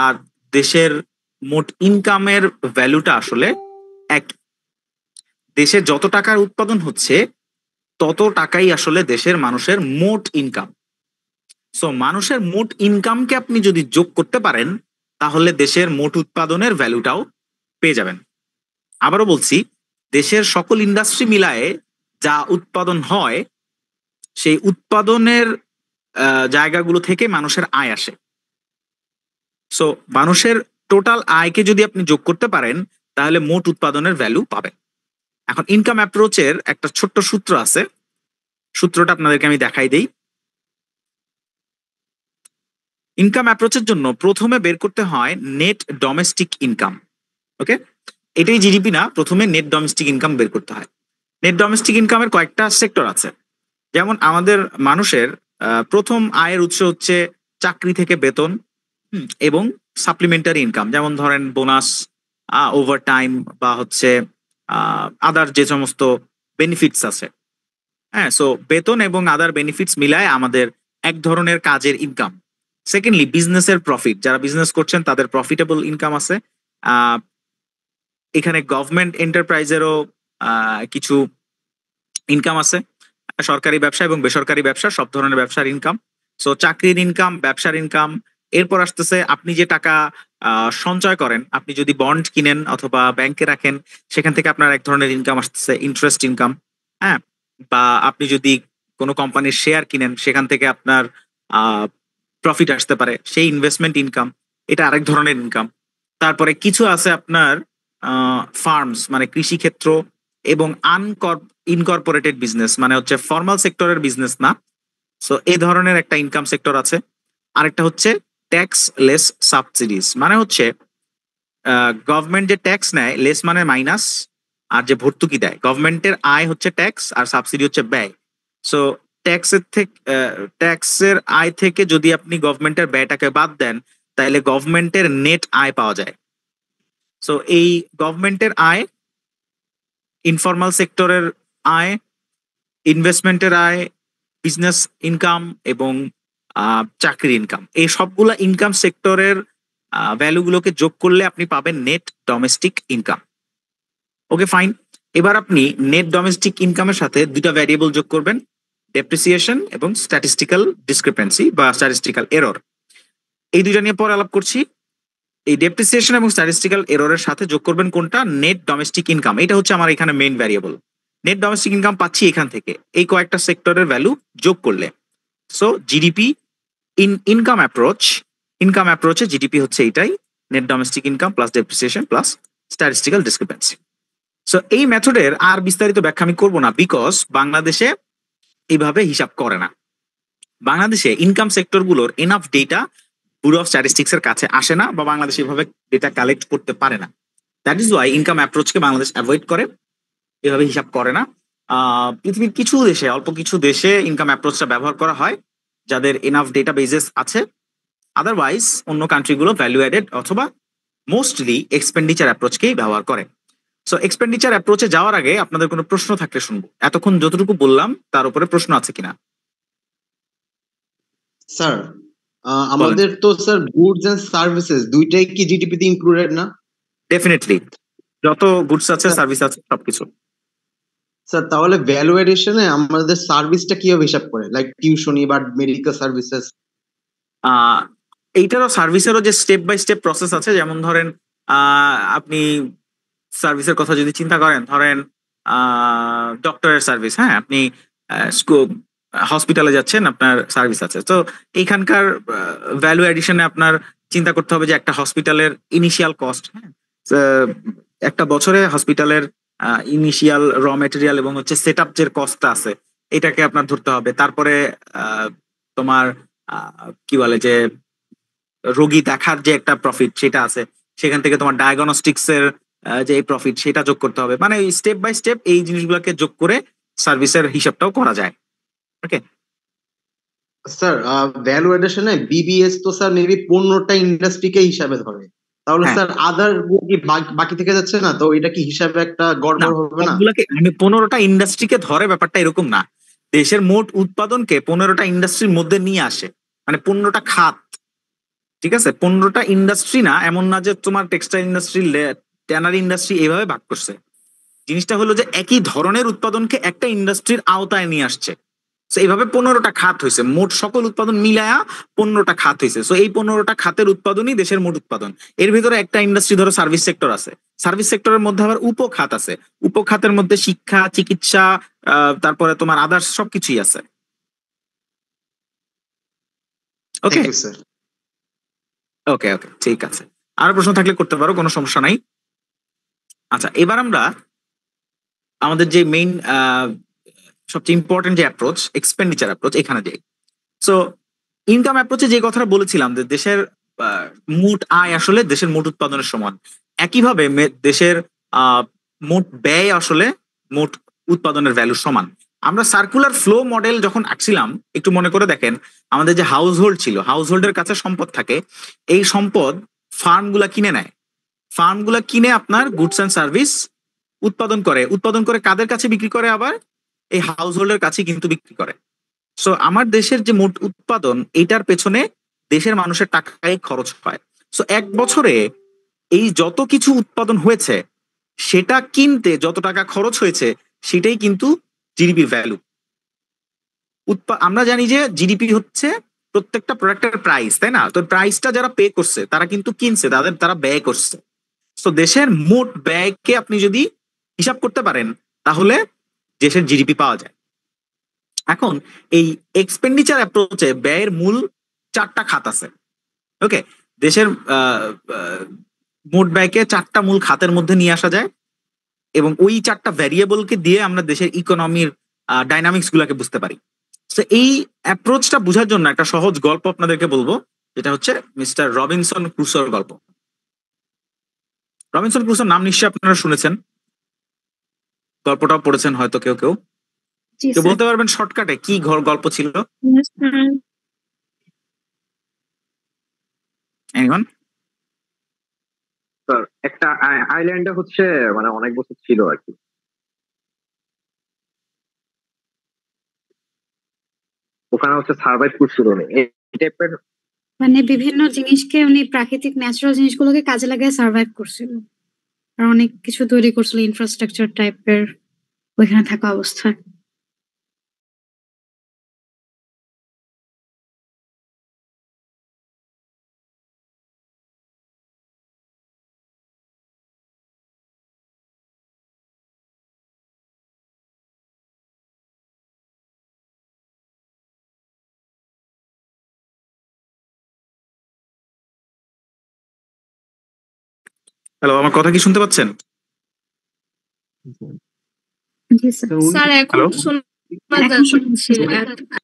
আর দেশের মোট ইনকামের ভ্যালুটা আসলে এক। দেশে যত টাকার উৎপাদন হচ্ছে তত টাকাই আসলে দেশের মানুষের মোট ইনকাম। সো মানুষের মোট ইনকামকে আপনি যদি যোগ করতে পারেন তাহলে দেশের মোট উৎপাদনের ভ্যালুটাও পেয়ে যাবেন। আবারও বলছি, দেশের সকল ইন্ডাস্ট্রি মিলায়ে যা উৎপাদন হয় সেই উৎপাদনের জায়গাগুলো থেকে মানুষের আয় আসে। সো মানুষের টোটাল আয়কে যদি আপনি যোগ করতে পারেন তাহলে মোট উৎপাদনের ভ্যালু পাবেন। এখন ইনকাম অ্যাপ্রোচের একটা ছোট্ট সূত্র আছে, সূত্রটা আপনাদেরকে আমি দেখাই দেই। ইনকাম অ্যাপ্রোচের জন্য প্রথমে বের করতে হয় নেট ডোমেস্টিক ইনকাম। ওকে, এটাই জিডিপি না, প্রথমে নেট ডোমেস্টিক ইনকাম বের করতে হয়। নেট ডোমেস্টিক ইনকামের কয়েকটা সেক্টর আছে। যেমন আমাদের মানুষের প্রথম আয়ের উৎস হচ্ছে চাকরি থেকে বেতন এবং সাপ্লিমেন্টারি ইনকাম, যেমন ধরেন বোনাস, ওভার টাইম বা হচ্ছে আদার যে সমস্ত বেনিফিটস আছে। হ্যাঁ, সো বেতন এবং আদার বেনিফিটস মিলায় আমাদের এক ধরনের কাজের ইনকাম। সেকেন্ডলি, বিজনেসের প্রফিট, যারা বিজনেস করছেন তাদের প্রফিটেবল ইনকাম আছে। এখানে গভর্নমেন্ট এন্টারপ্রাইজেরও কিছু ইনকাম আছে, সরকারি ব্যবসা এবং বেসরকারি ব্যবসা, সব ধরনের ব্যবসার ইনকাম। সো চাকরির ইনকাম, ব্যবসার ইনকাম। এরপর আসতেছে আপনি যে টাকা সঞ্চয় করেন, আপনি যদি বন্ড কিনেন অথবা ব্যাংকে রাখেন, সেখান থেকে আপনার এক ধরনের ইনকাম আসতেছে, ইন্টারেস্ট ইনকাম। হ্যাঁ, বা আপনি যদি কোনো কোম্পানির শেয়ার কিনেন, সেখান থেকে আপনার প্রফিট আসতে পারে, সেই ইনভেস্টমেন্ট ইনকাম, এটা আরেক ধরনের ইনকাম। তারপরে কিছু আছে আপনার ফার্মস, মানে কৃষি ক্ষেত্র, এবং ইনকর্পোরেটেড বিজনেস, মানে হচ্ছে ফর্মাল সেক্টরের বিজনেস না। সো এই ধরনের একটা ইনকাম সেক্টর আছে। আরেকটা হচ্ছে ট্যাক্স লেস সাবসিডিজ, মানে হচ্ছে গভর্নমেন্ট যে ট্যাক্স নেয়, লেস মানে মাইনাস, আর যে ভর্তুকি দেয়, গভর্নমেন্টের আয় হচ্ছে ট্যাক্স আর সাবসিডি হচ্ছে ব্যয়। সো ট্যাক্সের আয় থেকে যদি আপনি গভর্নমেন্টের ব্যয়টাকে বাদ দেন তাহলে গভর্নমেন্টের নেট আয় পাওয়া যায়। সো এই গভর্নমেন্টের আয়, ইনফর্মাল সেক্টরের আয়, ইনভেস্টমেন্টের আয়, বিজনেস ইনকাম এবং চাকরির ইনকাম, এই সবগুলা ইনকাম সেক্টরের ভ্যালুগুলোকে যোগ করলে আপনি পাবেন নেট ডোমেস্টিক ইনকাম। ওকে, ফাইন। এবার আপনি নেট ডোমেস্টিক ইনকামের সাথে দুইটা ভ্যারিয়েবল যোগ করবেন, ডেপ্রিসিয়েশন এবং স্ট্যাটিস্টিক্যাল ডিসক্রিপেন্সি বা স্ট্যাটিস্টিক্যাল এরর। এই দুইটা নিয়ে পরে আলাপ করছি। এই ডেপ্রিসিয়েশন এবং স্ট্যাটিস্টিক্যাল এররের সাথে যোগ করবেন কোনটা? Net domestic income. এটা হচ্ছে আমার এখানে main variable. Net domestic income পাচ্ছি এখান থেকে, এই কয়েকটা সেক্টরের ভ্যালু যোগ করলে। সো জিডিপি ইনকাম অ্যাপ্রোচে জিডিপি হচ্ছে এইটাই, net domestic income plus depreciation plus statistical discrepancy. So এই মেথডের আর বিস্তারিত ব্যাখ্যা আমি করবো না, বিকজ বাংলাদেশে এইভাবে হিসাব করে না। বাংলাদেশে ইনকাম সেক্টরগুলোর enough data bureau of statistics এর কাছে আসে না, বা বাংলাদেশ এভাবে ডেটা কালেক্ট করতে পারে না। দ্যাট ইজ ওয়াই ইনকাম অ্যাপ্রোচকে বাংলাদেশ অ্যাভয়েড করে, এভাবে হিসাব করে না। পৃথিবীর কিছু দেশে, অল্প কিছু দেশে ইনকাম অ্যাপ্রোচটা ব্যবহার করা হয় যাদের এনাফ ডেটা বেসেস আছে। আদারওয়াইজ অন্য কান্ট্রিগুলো ভ্যালু অ্যাডেড অথবা মোস্টলি এক্সপেন্ডিচার অ্যাপ্রোচকেই ব্যবহার করে। সো এক্সপেন্ডিচার অ্যাপ্রোচে যাওয়ার আগে আপনাদের কোনো প্রশ্ন থাকলে শুনবো। এতক্ষণ যতটুকু বললাম তার উপরে প্রশ্ন আছে কিনা? স্যার আমাদের তো স্যার গুডস এন্ড সার্ভিসেস দুইটাই কি জিডিপি তে ইনক্লুডেড না? ডেফিনেটলি, যত গুডস আছে সার্ভিস আছে সবকিছু। স্যার তাহলে ভ্যালু এডিশনে আমাদের সার্ভিসটা কিভাবে হিসাব করে, লাইক টিউশনি বা মেডিকেল সার্ভিসেস? এইটারও সার্ভিসেরও যে স্টেপ বাই স্টেপ প্রসেস আছে। যেমন ধরেন আপনি সার্ভিসের কথা যদি চিন্তা করেন, ধরেন ডক্টরের সার্ভিস, হ্যাঁ, আপনি হসপিটালে যাচ্ছেন, আপনার সার্ভিস আছে। তো এইখানকার ভ্যালু এডিশনে আপনার চিন্তা করতে হবে যে একটা হসপিটালের ইনিশিয়াল কস্ট, হ্যাঁ, একটা বছরে হসপিটালের ইনিশিয়াল র মেটেরিয়াল এবং হচ্ছে সেট আপ যে কস্টটা আছে এটাকে আপনার ধরতে হবে। তারপরে তোমার কি বলে যে রোগী দেখার যে একটা প্রফিট সেটা আছে, সেখান থেকে তোমার ডায়াগনস্টিক্স এর যে প্রফিট সেটা যোগ করতে হবে। মানে স্টেপ বাই স্টেপ এই জিনিসগুলোকে যোগ করে সার্ভিসের হিসাবটাও করা যায়। ওকে স্যার, ভ্যালু এডিশনে বিবিএস তো স্যার মেবি 15টা ইন্ডাস্ট্রিকে হিসাবে ধরে, তাহলে হ্যাঁ। স্যার আদার কি বাকি থেকে যাচ্ছে না? তো এটা কি হিসাবে একটা গড়বড় হবে না? সবগুলোকে আমি 15টা ইন্ডাস্ট্রিকে ধরে, ব্যাপারটা এরকম না। দেশের মোট উৎপাদনকে 15টা ইন্ডাস্ট্রির মধ্যে নিয়ে আসে, মানে 15টা খাত। ঠিক আছে, 15টা ইন্ডাস্ট্রি না, এমন না যে তোমার টেক্সটাইল ইন্ডাস্ট্রি, ট্যানারি ইন্ডাস্ট্রি এইভাবে ভাগ করছে। জিনিসটা হলো যে একই ধরনের উৎপাদনকে একটা ইন্ডাস্ট্রির আওতায় নিয়ে আসছে। তো এইভাবে 15টা খাত হয়েছে, মোট সকল উৎপাদন মিলায়া 15টা খাত হয়েছে। তো এই 15টা খাতের উৎপাদনই দেশের মোট উৎপাদন। এর ভিতরে একটা ইন্ডাস্ট্রি ধরো সার্ভিস সেক্টর আছে, সার্ভিস সেক্টরের মধ্যে আবার উপখাত আছে, উপখাতের মধ্যে শিক্ষা, চিকিৎসা, তারপরে তোমার আদার্স সবকিছুই আছে। Okay sir. ওকে ওকে ঠিক আছে, আরো প্রশ্ন থাকলে করতে পারো, কোনো সমস্যা নাই। আচ্ছা, এবার আমরা আমাদের যে মেইন সবচেয়ে ইম্পর্টেন্ট যে অ্যাপ্রোচ, এক্সপেন্ডিচার অ্যাপ্রোচ, এখানে যাই। সো ইনকাম অ্যাপ্রোচে যে কথাটা বলেছিলাম যে দেশের মোট আয় আসলে দেশের মোট উৎপাদনের সমান, একইভাবে দেশের মোট ব্যয় আসলে মোট উৎপাদনের ভ্যালু সমান। আমরা সার্কুলার ফ্লো মডেল যখন আঁকছিলাম, একটু মনে করে দেখেন, আমাদের যে হাউস হোল্ড ছিল, হাউস হোল্ডের কাছে সম্পদ থাকে, এই সম্পদ ফার্মগুলা কিনে নেয়, ফার্মগুলা কিনে আপনার গুডস অ্যান্ড সার্ভিস উৎপাদন করে কাদের কাছে বিক্রি করে? আবার এই হাউস হোল্ডের কাছে কিন্তু বিক্রি করে। সো আমার দেশের যে মোট উৎপাদন, এইটার পেছনে দেশের মানুষের টাকাই খরচ হয়। সো এক বছরে এই যত কিছু উৎপাদন হয়েছে সেটা কিনতে যত টাকা খরচ হয়েছে সেটাই কিন্তু জিডিপির ভ্যালু। আমরা জানি যে জিডিপি হচ্ছে প্রত্যেকটা প্রোডাক্টের প্রাইস, তাই না? তো প্রাইসটা যারা পে করছে তারা কিন্তু কিনছে, তারা ব্যয় করছে। তো দেশের মোট ব্যয়কে আপনি যদি হিসাব করতে পারেন তাহলে দেশের জিডিপি পাওয়া যায়। এখন এই এক্সপেন্ডিচার অ্যাপ্রোচে ব্যয়ের মূল 4টা খাত আছে। ওকে, দেশের মোট ব্যয়কে 4টা মূল খাতের মধ্যে নিয়ে আসা যায়, এবং ওই 4টা ভ্যারিয়েবলকে দিয়ে আমরা দেশের ইকোনমির ডাইনামিক্স গুলাকে বুঝতে পারি। তো এই অ্যাপ্রোচটা বোঝার জন্য একটা সহজ গল্প আপনাদেরকে বলবো, যেটা হচ্ছে মিস্টার রবিনসন ক্রুসোর গল্প। রবিনসন ক্রুসোর নাম নিশ্চয়ই আপনারা শুনেছেন, গল্পটাও পড়েছেন হয়তো কেউ কেউ। কেউ বলতে পারবেন শর্টকাটে কি গল্প ছিল? Anyone? স্যার একটা আইল্যান্ডে হচ্ছে মানে অনেক বছর ছিল আর কি, ওখানে হচ্ছে সার্ভাইভ করছিল না এই টাইপের, মানে বিভিন্ন জিনিসকে উনি প্রাকৃতিক ন্যাচারাল জিনিসগুলোকে কাজে লাগিয়ে সার্ভাইভ করছিল। আর অনেক কিছু তৈরি করছিল ইনফ্রাস্ট্রাকচার টাইপের ওইখানে থাকা অবস্থায়। হ্যালো, আমার কথা কি শুনতে পাচ্ছেন? জি স্যার। তো উনি স্যার এখন হ্যালো? শোনা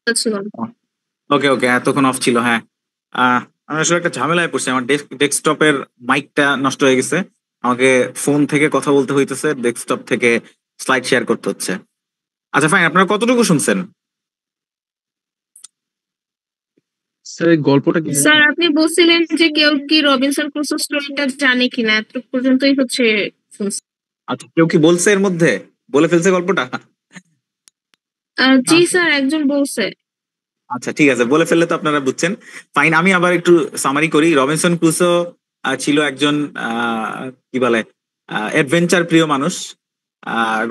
যাচ্ছিল না। ওকে ওকে, এতক্ষণ অফ ছিল। হ্যাঁ, আমি আসলে একটা ঝামেলায় পড়ছি। আমার ডেস্কটপের মাইকটা নষ্ট হয়ে গেছে। আমাকে ফোন থেকে কথা বলতে হইতেছে, ডেস্কটপ থেকে স্লাইড শেয়ার করতে হচ্ছে। আচ্ছা ফাইন, আপনারা কতটুকু শুনছেন? স্যার এই গল্পটা কি স্যার আপনি বলছিলেন যে কেউ কি রবিনসন ক্রুসো স্টোরিটা জানে কিনা, এতটুকু পর্যন্তই হচ্ছে শুনছি। আচ্ছা, কেউ কি বলছে এর মধ্যে? বলে ফেলছে গল্পটা? জি স্যার, একজন বলছে। আচ্ছা ঠিক আছে, বলে ফেললে তো আপনারা বুঝছেন। ফাইন, আমি আবার একটু সামারি করি। রবিনসন ক্রুসো ছিল একজন কি বলে অ্যাডভেঞ্চার প্রিয় মানুষ।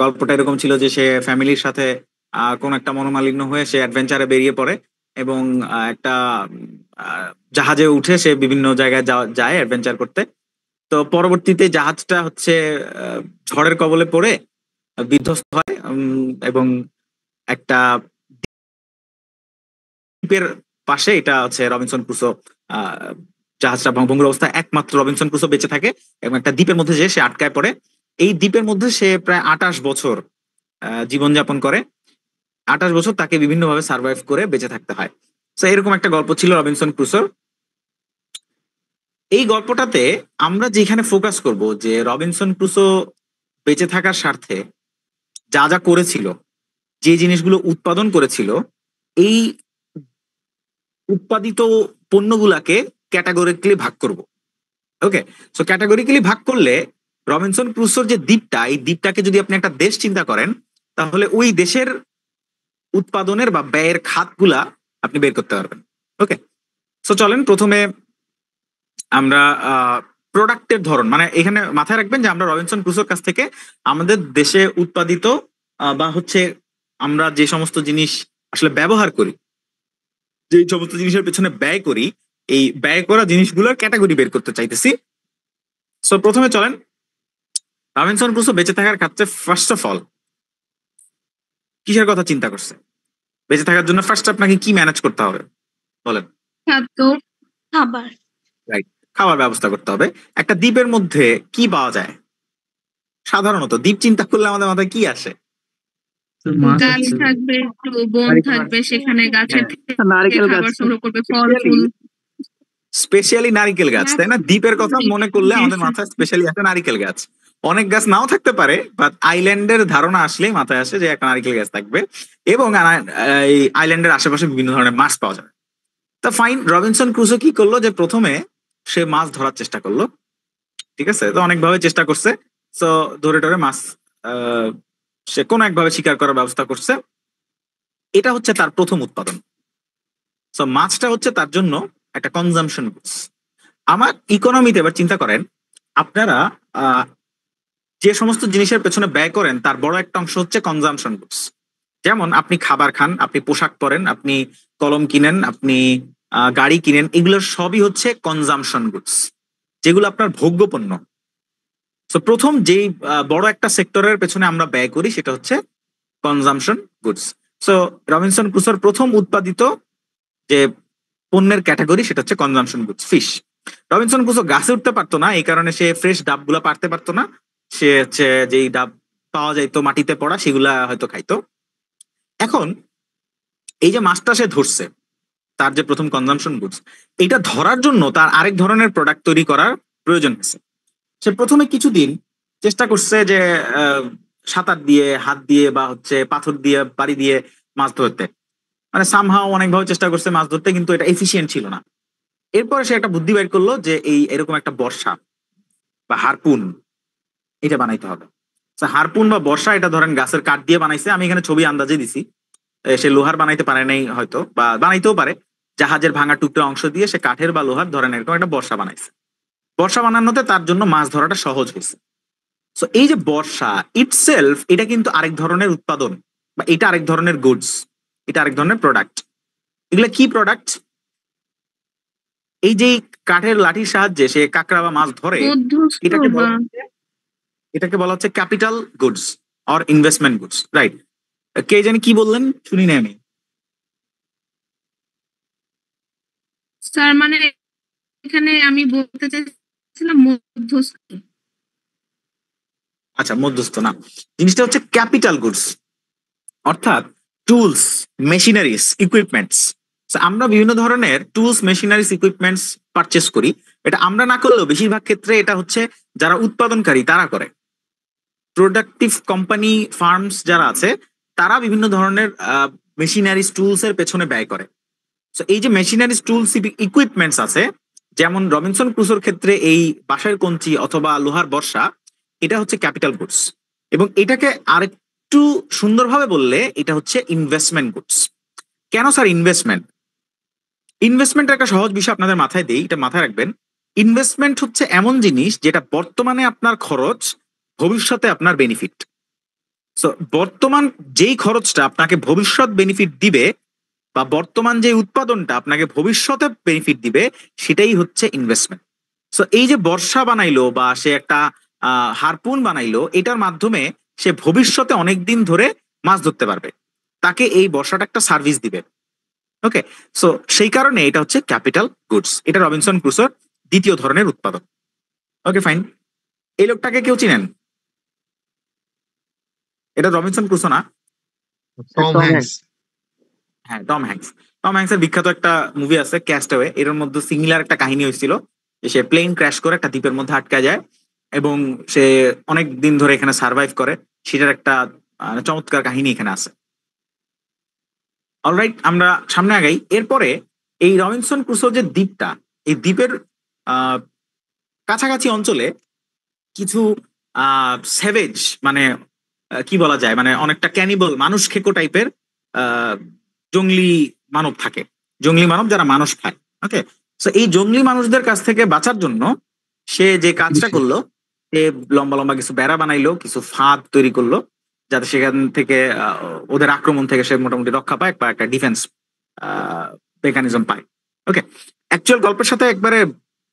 গল্পটা এরকম ছিল যে সে ফ্যামিলির সাথে কোন একটা মনোমালিন্য হয়ে সে অ্যাডভেঞ্চারে বেরিয়ে পড়ে এবং একটা জাহাজে উঠে সে বিভিন্ন জায়গায় যায় অ্যাডভেঞ্চার করতে। তো পরবর্তীতে জাহাজটা হচ্ছে আহ, ঝড়ের কবলে পড়ে বিধ্বস্ত হয় এবং একটা দ্বীপের পাশে, এটা হচ্ছে রবিনসন ক্রুসো আহ জাহাজটা ভঙ্গুর অবস্থায় একমাত্র রবিনসন ক্রুসো বেঁচে থাকে এবং একটা দ্বীপের মধ্যে যে সে আটকায় পড়ে। এই দ্বীপের মধ্যে সে প্রায় 28 বছর জীবনযাপন করে। 28 বছর তাকে বিভিন্নভাবে সার্ভাইভ করে বেঁচে থাকতে হয়। তো এরকম একটা গল্প ছিল রবিনসন ক্রুসোর। এই গল্পটাতে আমরা যেখানে ফোকাস করব যে রবিনসন ক্রুসো বেঁচে থাকার স্বার্থে যা যা করেছিল, যে জিনিসগুলো উৎপাদন করেছিল, এই উৎপাদিত পণ্যগুলাকে ক্যাটাগরিক্যালি ভাগ করব। ওকে, সো ক্যাটাগরিক্যালি ভাগ করলে রবিনসন ক্রুসোর যে দ্বীপটা, এই দ্বীপটাকে যদি আপনি একটা দেশ চিন্তা করেন, তাহলে ওই দেশের উৎপাদনের বা ব্যয়ের খাতগুলা আপনি বের করতে পারবেন। ওকে, সো চলেন প্রথমে আমরা প্রোডাক্টের ধরন, মানে এখানে মাথায় রাখবেন যে আমরা রবিনসন ক্রুসোর কাছ থেকে আমাদের দেশে উৎপাদিত বা হচ্ছে আমরা যে সমস্ত জিনিস আসলে ব্যবহার করি, যে সমস্ত জিনিসের পেছনে ব্যয় করি, এই ব্যয় করা জিনিসগুলোর ক্যাটাগরি বের করতে চাইতেছি। সো প্রথমে চলেন, রবিনসন ক্রুসো বেঁচে থাকার ক্ষেত্রে ফার্স্ট অফ অল কিসের কথা চিন্তা করছে? বেঁচে থাকার জন্য ফার্স্ট আপনাকে কি ম্যানেজ করতে হবে বলেন? খাদ্য, খাবার। রাইট, খাবার ব্যবস্থা করতে হবে। একটা দ্বীপের মধ্যে কি পাওয়া যায়? সাধারণত দ্বীপ চিন্তা করলে আমাদের মাথায় কি আসে? মাছ গাছ আছে? থাকবে, একটু বন থাকবে, সেখানে গাছের থেকে নারকেল গাছ খাবার সংগ্রহ করবে, ফল ফুল। স্পেশালি নারিকেল গাছ, তাই না? দ্বীপের কথা মনে করলে আমাদের মাথায় স্পেশালি আসে নারিকেল গাছ। অনেক গাছ নাও থাকতে পারে, বাট আইল্যান্ডের ধারণা আসলেই মাথায় আসে যে একটা নারিকেল গাছ থাকবে এবং এই আইল্যান্ডের আশেপাশে বিভিন্ন ধরনের মাছ পাওয়া যাবে। তা ফাইন, রবিনসন ক্রুসো কি করলো যে প্রথমে সে মাছ ধরার চেষ্টা করলো। ঠিক আছে, তো অনেকভাবে চেষ্টা করছে। তো ধরে টরে মাছ সে কোনো একভাবে শিকার করার ব্যবস্থা করছে। এটা হচ্ছে তার প্রথম উৎপাদন। তো মাছটা হচ্ছে তার জন্য একটা কনজাম্পশন গুডস। আমার ইকোনমিতে এবার চিন্তা করেন, আপনারা যে সমস্ত জিনিসের পেছনে ব্যয় করেন তার বড় একটা অংশ হচ্ছে কনজাম্পশন গুডস। যেমন আপনি খাবার খান, আপনি পোশাক পরেন, আপনি কলম কিনেন, আপনি গাড়ি কিনেন, এগুলোর সবই হচ্ছে কনজাম্পশন গুডস, যেগুলো আপনার ভোগ্য পণ্য। তো প্রথম যেই বড় একটা সেক্টরের পেছনে আমরা ব্যয় করি সেটা হচ্ছে কনজাম্পশন গুডস। সো রবিনসন ক্রুসোর প্রথম উৎপাদিত যে পণ্যের ক্যাটাগরি সেটা হচ্ছে consumption goods, fish. Robinson Crusoe গাছে উঠতে পারতো না, এই কারণে সে ফ্রেশ ডাব গুলা পারতে পারতো না। সে হচ্ছে যেই ডাব পাওয়া যাইতো মাটিতে পড়া সেগুলা হয়তো খাইতো। এখন এই যে মাছটা সে ধরছে, তার যে প্রথম কনজাম্পশন গুডস, এটা ধরার জন্য তার আরেক ধরনের প্রোডাক্ট তৈরি করার প্রয়োজন হয়েছে। সে প্রথমে কিছুদিন চেষ্টা করছে যে সাঁতার দিয়ে, হাত দিয়ে বা হচ্ছে পাথর দিয়ে, বাড়ি দিয়ে মাছ ধরতে, মানে সামহাও অনেকভাবে চেষ্টা করছে মাছ ধরতে, কিন্তু এটা এফিসিয়েন্ট ছিল না। এরপরে সে একটা বুদ্ধি বের করলো যে এই এরকম একটা বর্ষা বা হারপুন এটা বানাইতে হবে। হারপুন বা বর্ষা, এটা ধরেন গাছের কাঠ দিয়ে বানাইছে, আমি এখানে ছবি আন্দাজে দিছি। সে লোহার বানাইতে পারে নাই হয়তো, বা বানাইতেও পারে। জাহাজের ভাঙা টুকরো অংশ দিয়ে সে কাঠের বা লোহার ধরেন এরকম একটা বর্ষা বানাইছে। বর্ষা বানানোতে তার জন্য মাছ ধরাটা সহজ হয়েছে। সো এই যে বর্ষা ইটসেলফ এটা কিন্তু আরেক ধরনের উৎপাদন, বা এটা আরেক ধরনের গুডস, এটা আরেক ধরনের প্রোডাক্ট। এগুলা কি প্রোডাক্ট? এই যে কাঠের লাঠির সাহায্যে সে কাঁকড়া বা মাছ ধরে, মধ্যস্থ এটাকে বা এটাকে বলা হচ্ছে capital goods or investment goods, right? কে জানি কি বললেন, শুনি না আমি। স্যার মানে এখানে আমি বলতে চাইছিলাম মধ্যস্থ। আচ্ছা, মধ্যস্থ না, জিনিসটা হচ্ছে ক্যাপিটাল গুডস, অর্থাৎ টুলস, মেশিনারিজ, ইকুইপমেন্টস। আমরা বিভিন্ন ধরনের টুলস, মেশিনারিজ, ইকুইপমেন্টস পারচেস করি। এটা আমরা না করলেও বেশিরভাগ ক্ষেত্রে এটা হচ্ছে যারা উৎপাদনকারী তারা করে। প্রোডাক্টিভ কোম্পানি, ফার্মস যারা আছে তারা বিভিন্ন ধরনের মেশিনারিজ, টুলস এর পেছনে ব্যয় করে। তো এই যে মেশিনারিজ, টুলস, ইকুইপমেন্টস আছে, যেমন রবিনসন ক্রুসোর ক্ষেত্রে এই বাঁশের কঞ্চি অথবা লোহার বর্ষা, এটা হচ্ছে ক্যাপিটাল গুডস। এবং এটাকে আরেকটু সুন্দরভাবে বললে এটা হচ্ছে ইনভেস্টমেন্ট গুডস। কেন স্যার ইনভেস্টমেন্ট? ইনভেস্টমেন্টের একটা সহজ বিষয় আপনাদের মাথায় দেই, এটা মাথায় রাখবেন। ইনভেস্টমেন্ট হচ্ছে এমন জিনিস যেটা বর্তমানে আপনার খরচ, ভবিষ্যতে আপনার বেনিফিট। সো বর্তমান যেই খরচটা আপনাকে ভবিষ্যৎ বেনিফিট দিবে, বা বর্তমান যে উৎপাদনটা আপনাকে ভবিষ্যতে বেনিফিট দিবে, সেটাই হচ্ছে ইনভেস্টমেন্ট। সো এই যে বর্ষা বানাইলো বা সে একটা হারপুন বানাইলো, এটার মাধ্যমে সে ভবিষ্যতে অনেক দিন ধরে মাছ ধরতে পারবে, তাকে এই বর্ষাটা একটা সার্ভিস দিবে। ওকে, সো সেই কারণে এটা হচ্ছে ক্যাপিটাল গুডস। এটা রবিনসন ক্রুসোর দ্বিতীয় ধরনের উৎপাদন। ওকে ফাইন, এই লোকটাকে কেউ চিনেন? এটা রবিনসন ক্রুসো না? Tom Hanks. হ্যাঁ, টম হ্যাঙ্কস। টম হ্যাঙ্কসের বিখ্যাত একটা মুভি আছে ক্যাস্টওয়ে, এর মধ্যে সিমিলার একটা কাহিনী হয়েছিল যে সে প্লেন ক্র্যাশ করে একটা দ্বীপের মধ্যে আটকা যায় এবং সে অনেক দিন ধরে এখানে সার্ভাইভ করে, সেটার একটা চমৎকার কাহিনী এখানে আছে। অলরাইট, আমরা সামনে আগাই। এরপরে এই রবিনসন ক্রুসো যে দ্বীপটা, এই দ্বীপের কাছাকাছি অঞ্চলে কিছু সেভেজ, মানে কি বলা যায়, মানে অনেকটা ক্যানিবল, মানুষ খেকো টাইপের জঙ্গলি মানব থাকে, জঙ্গলি মানব যারা মানুষ খায়। ওকে, সো এই জঙ্গলি মানুষদের কাছ থেকে বাঁচার জন্য সে যে কাজটা করলো, সে লম্বা লম্বা কিছু বেড়া বানাইলো, কিছু ফাঁদ তৈরি করলো, যাতে সেখান থেকে ওদের আক্রমণ থেকে সে মোটামুটি রক্ষা পায় বা একটা ডিফেন্স মেকানিজম পায়। ওকে, অ্যাকচুয়াল গল্পের সাথে একবারে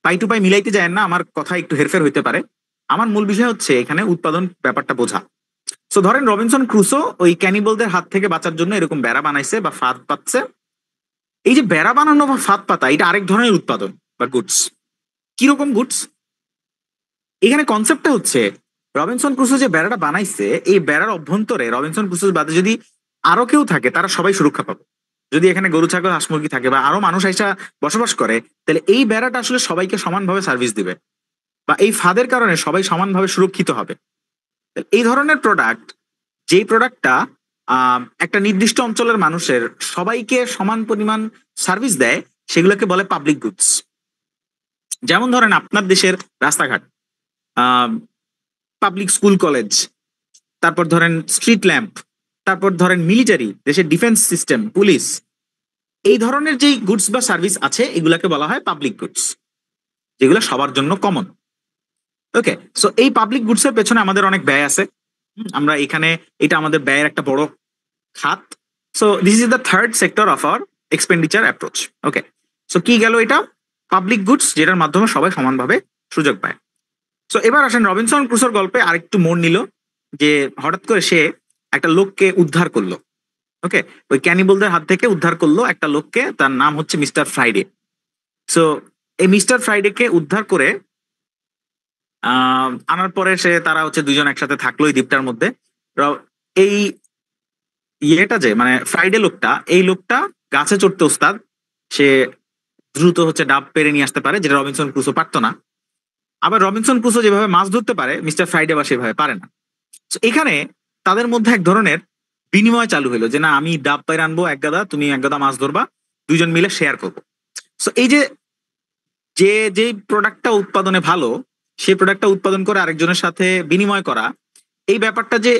পাই টু পাই মিলাইতে যায় না, আমার কথা একটু হেরফের হইতে পারে। আমার মূল বিষয় হচ্ছে এখানে উৎপাদন ব্যাপারটা বোঝা। সো ধরেন রবিনসন ক্রুসো ওই ক্যানিবলদের হাত থেকে বাঁচার জন্য এরকম বেড়া বানাইছে বা ফাঁদ পাচ্ছে। এই যে বেড়া বানানো বা ফাঁদ পাতা, এটা আরেক ধরনের উৎপাদন বা গুডস। কিরকম গুডস? এখানে কনসেপ্টটা হচ্ছে রবিনসন ক্রুসো যে বেড়াটা বানাইছে, এই বেড়ার অভ্যন্তরে রবিনসন ক্রুসো বাদে যদি আরো কেউ থাকে, তারা সবাই সুরক্ষা পাবে। যদি এখানে গরু, ছাগল, হাঁস, মুরগি থাকে বা আরো মানুষ আইসা বসবাস করে, তাহলে এই বেড়াটা আসলে সবাইকে সমানভাবে সার্ভিস দিবে, বা এই ফাঁদের কারণে সবাই সমানভাবে সুরক্ষিত হবে। এই ধরনের প্রোডাক্ট, যেই প্রোডাক্টটা একটা নির্দিষ্ট অঞ্চলের মানুষের সবাইকে সমান পরিমাণ সার্ভিস দেয়, সেগুলোকে বলে পাবলিক গুডস। যেমন ধরেন আপনার দেশের রাস্তাঘাট, পাবলিক স্কুল, কলেজ, তারপর ধরেন স্ট্রিট ল্যাম্প, তারপর ধরেন মিলিটারি, দেশের ডিফেন্স সিস্টেম, পুলিশ, এই ধরনের যেই গুডস বা সার্ভিস আছে, এগুলাকে বলা হয় পাবলিক গুডস, যেগুলো সবার জন্য কমন। ওকে, সো এই পাবলিক গুডস এর পেছনে আমাদের অনেক ব্যয় আছে। আমরা এখানে, এটা আমাদের ব্যয়ের একটা বড় খাত। So this is the third sector of our expenditure approach. Okay, so কি গেল এটা? পাবলিক গুডস, যেটার মাধ্যমে সবাই সমানভাবে সুযোগ পায়। সো এবার আসেন রবিনসন ক্রুসোর গল্পে আরেকটু মোড় নিল, যে হঠাৎ করে সে একটা লোককে উদ্ধার করলো। ওকে, ওই ক্যানিবলদের হাত থেকে উদ্ধার করলো একটা লোককে, তার নাম হচ্ছে মিস্টার ফ্রাইডে। সো এই মিস্টার ফ্রাইডেকে উদ্ধার করে আনার পরে তারা হচ্ছে দুজন একসাথে থাকলো এই দ্বীপটার মধ্যে। এই ইয়েটা যে মানে ফ্রাইডে লোকটা, এই লোকটা গাছে চড়তে ওস্তাদ, সে দ্রুত হচ্ছে ডাব পেরে নিয়ে আসতে পারে, যেটা রবিনসন ক্রুসো পারতো না। আবার রবিনসন ক্রুসো যেভাবে মাছ ধরতে পারে, মিস্টার ফ্রাইডে বা সেভাবে পারে না। এখানে তাদের মধ্যে এক ধরনের বিনিময় চালু হলো, যে না, আমি ডাব পেরে আনবো এক গাদা, তুমি এক গাদা মাছ ধরবা, দুইজন মিলে শেয়ার করবো। সো এই যে যে প্রোডাক্টটা উৎপাদনে ভালো, সেই প্রোডাক্টটা উৎপাদন করে আরেকজনের সাথে বিনিময় করা, এই ব্যাপারটা যে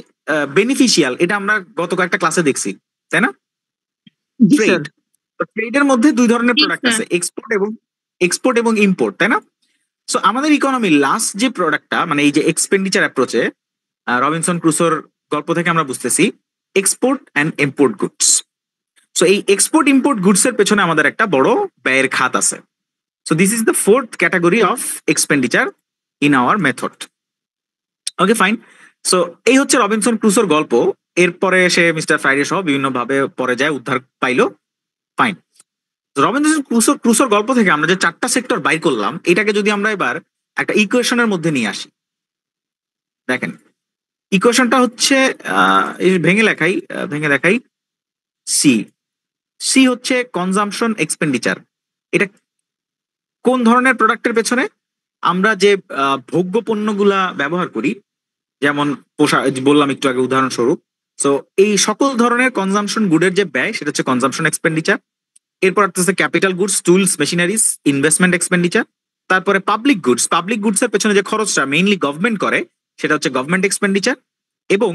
বেনিফিশিয়াল, এটা আমরা গত কয়েকটা ক্লাসে দেখছি, তাই না? ট্রেড, ট্রেডের মধ্যে দুই ধরনের প্রোডাক্ট আছে, এক্সপোর্ট এবং ইম্পোর্ট, তাই না? সো আমাদের ইকোনমি লাস্ট যে প্রোডাক্টটা মানে এই যে এক্সপেন্ডিচার অ্যাপ্রোচে রবিনসন ক্রুসোর গল্প থেকে আমরা বুঝতেছি export and import goods. So এই এক্সপোর্ট ইম্পোর্ট গুডস এর পেছনে আমাদের একটা বড় ব্যয়ের খাত আছে। So this is the fourth category of expenditure in our method. Okay fine. So এই হচ্ছে রবিনসন ক্রুসোর গল্প। এরপরে সে মিস্টার ফ্রাইডে সহ বিভিন্ন ভাবে পরে যায়, উদ্ধার পাইলো। ফাইন। রবিনসন ক্রুসোর গল্প থেকে আমরা যে 4টা সেক্টর বাইর করলাম, এটাকে যদি আমরা এবার একটা ইকুয়েশনের মধ্যে নিয়ে আসি, দেখেন ইকুয়েশনটা হচ্ছে ভেঙে দেখাই। সি সি হচ্ছে কনজাম্পশন এক্সপেন্ডিচার। এটা কোন ধরনের প্রোডাক্টের পেছনে? আমরা যে ভোগ্য পণ্যগুলা ব্যবহার করি, যেমন পোশাক বললাম একটু আগে উদাহরণস্বরূপ। সো এই সকল ধরনের কনজাম্পশন গুডের যে ব্যয় সেটা হচ্ছে কনজাম্পশন এক্সপেন্ডিচার। এরপর আসতেছে capital goods, tools, machineries, investment expenditure. তারপরে পাবলিক গুডস এর পেছনে যে খরচটা মেইনলি গভর্নমেন্ট করে সেটা হচ্ছে গভর্নমেন্ট এক্সপেন্ডিচার। এবং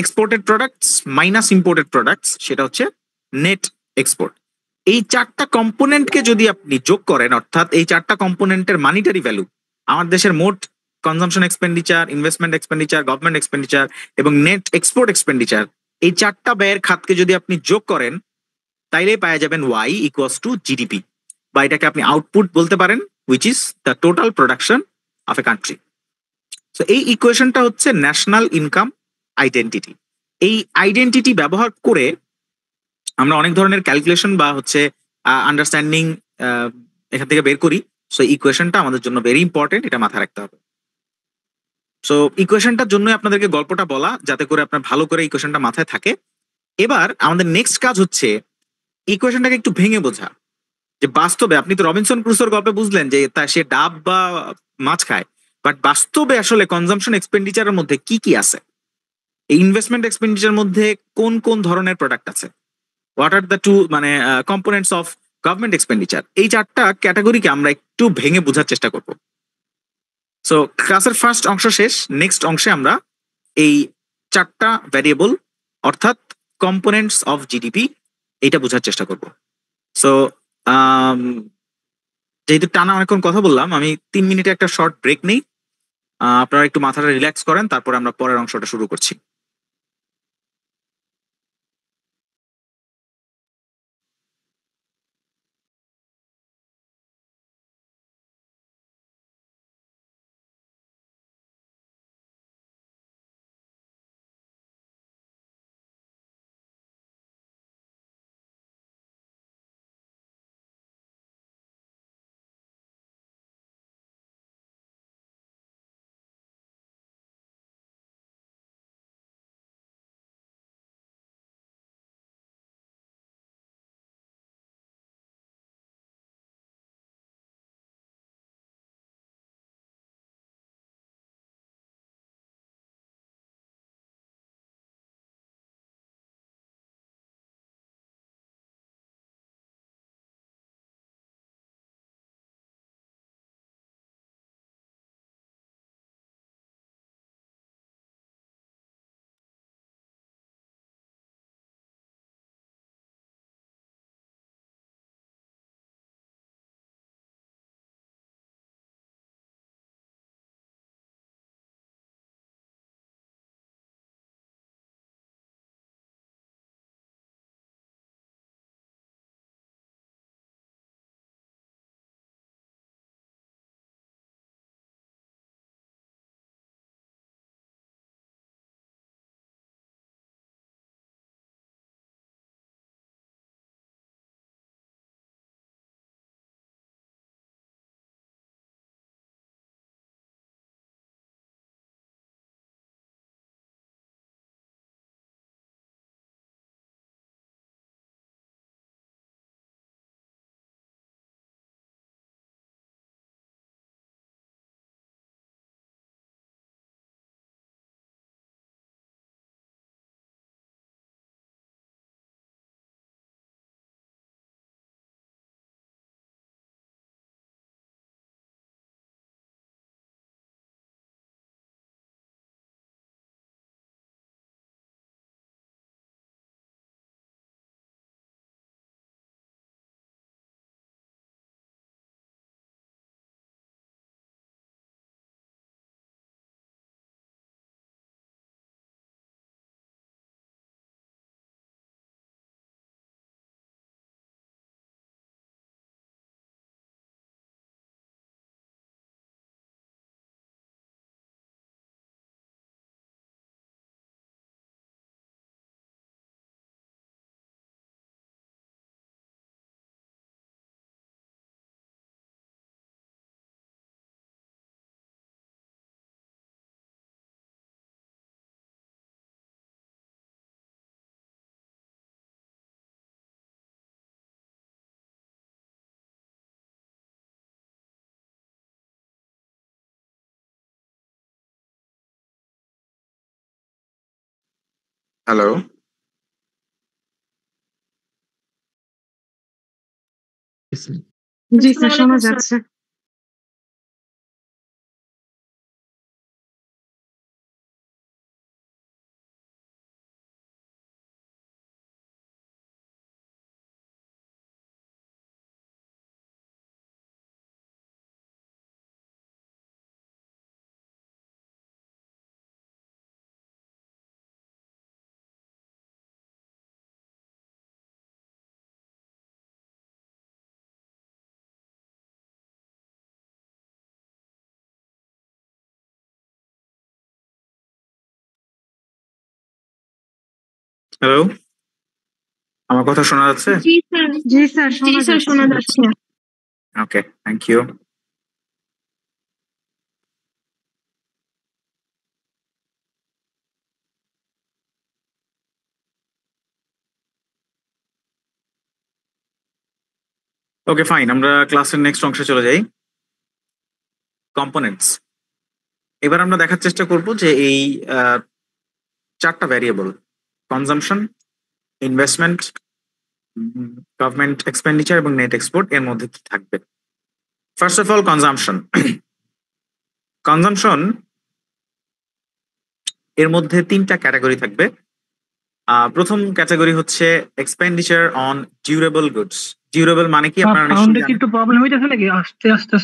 exported products minus imported products সেটা হচ্ছে নেট এক্সপোর্ট। এই 4টা কম্পোনেন্টকে যদি আপনি যোগ করেন, অর্থাৎ এই 4টা কম্পোনেন্টের মানিটারি ভ্যালু, আমার দেশের মোট consumption expenditure, investment expenditure, government expenditure এবং নেট এক্সপোর্ট এক্সপেন্ডিচার, এই 4টা ব্যয়ের খাতকে যদি আপনি যোগ করেন তাইলেই পাওয়া যাবেন ওয়াই ইকুয়ালস টু জিডিপি, বা এটাকে আপনি আউটপুট বলতে পারেন, which is the total production of a country. তো এই ইকুয়েশনটা হচ্ছে ন্যাশনাল ইনকাম আইডেন্টিটি। এই আইডেন্টিটি ব্যবহার করে আমরা অনেক ধরনের ক্যালকুলেশন বা হচ্ছে আন্ডারস্ট্যান্ডিং এখান থেকে বের করি। সো ইকুয়েশনটা আমাদের জন্য ভেরি ইম্পর্টেন্ট, এটা মাথায় রাখতে হবে। সো ইকুয়েশনটার জন্যই আপনাদেরকে গল্পটা বলা, যাতে করে আপনার ভালো করে ইকুয়েশনটা মাথায় থাকে। এবার আমাদের নেক্সট কাজ হচ্ছে ইকুয়েশনটাকে একটু ভেঙে বোঝা, যে বাস্তবে আপনি তো রবিনসন ক্রুসোর গল্পে বুঝলেন যে সে ডাব বা মাছ খায়, বাট বাস্তবে আসলে কনজাম্পশন এক্সপেন্ডিচারের মধ্যে কি কি আছে, এই ইনভেস্টমেন্ট এক্সপেন্ডিচার মধ্যে কোন কোন ধরনের প্রোডাক্ট আছে, হোয়াট আর দ্য টু মানে কম্পোনেন্টস অফ গভর্নমেন্ট এক্সপেন্ডিচার। এই 4টা ক্যাটাগরিকে আমরা একটু ভেঙে বোঝার চেষ্টা করব। সো ক্লাসের ফার্স্ট অংশ শেষ, নেক্সট অংশে আমরা এই 4টা ভ্যারিয়েবল অর্থাৎ কম্পোনেন্টস অফ জিডিপি এটা বোঝার চেষ্টা করব। সো যেহেতু টানা অনেকক্ষণ কথা বললাম, আমি 3 মিনিটে একটা শর্ট ব্রেক নেই। আপনারা একটু মাথাটা রিল্যাক্স করেন, তারপরে আমরা পরের অংশটা শুরু করছি। হ্যালো, জি স্যার, শোনা যাচ্ছে। হ্যালো, আমার কথা শোনা যাচ্ছে? জি স্যার, জি স্যার, জি শোনা স্যার, যাচ্ছে। শোনা যাচ্ছে। ওকে, থ্যাংক ইউ। ওকে ফাইন, আমরা ক্লাসের নেক্সট অংশে চলে যাই, কম্পোনেন্টস। এবার আমরা দেখার চেষ্টা করব যে এই চারটা variable, consumption, investment, government expenditure এবং নেট এক্সপোর্ট, এর মধ্যে কি থাকবে। First of all consumption. Consumption এর মধ্যে তিনটা ক্যাটাগরি থাকবে। প্রথম ক্যাটাগরি হচ্ছে expenditure on durable goods. Durable মানে কি আপনারা নিশ্চয়ই সাউন্ডে কি জানেন। একটু প্রবলেম হইতেছে নাকি? আস্তে আস্তে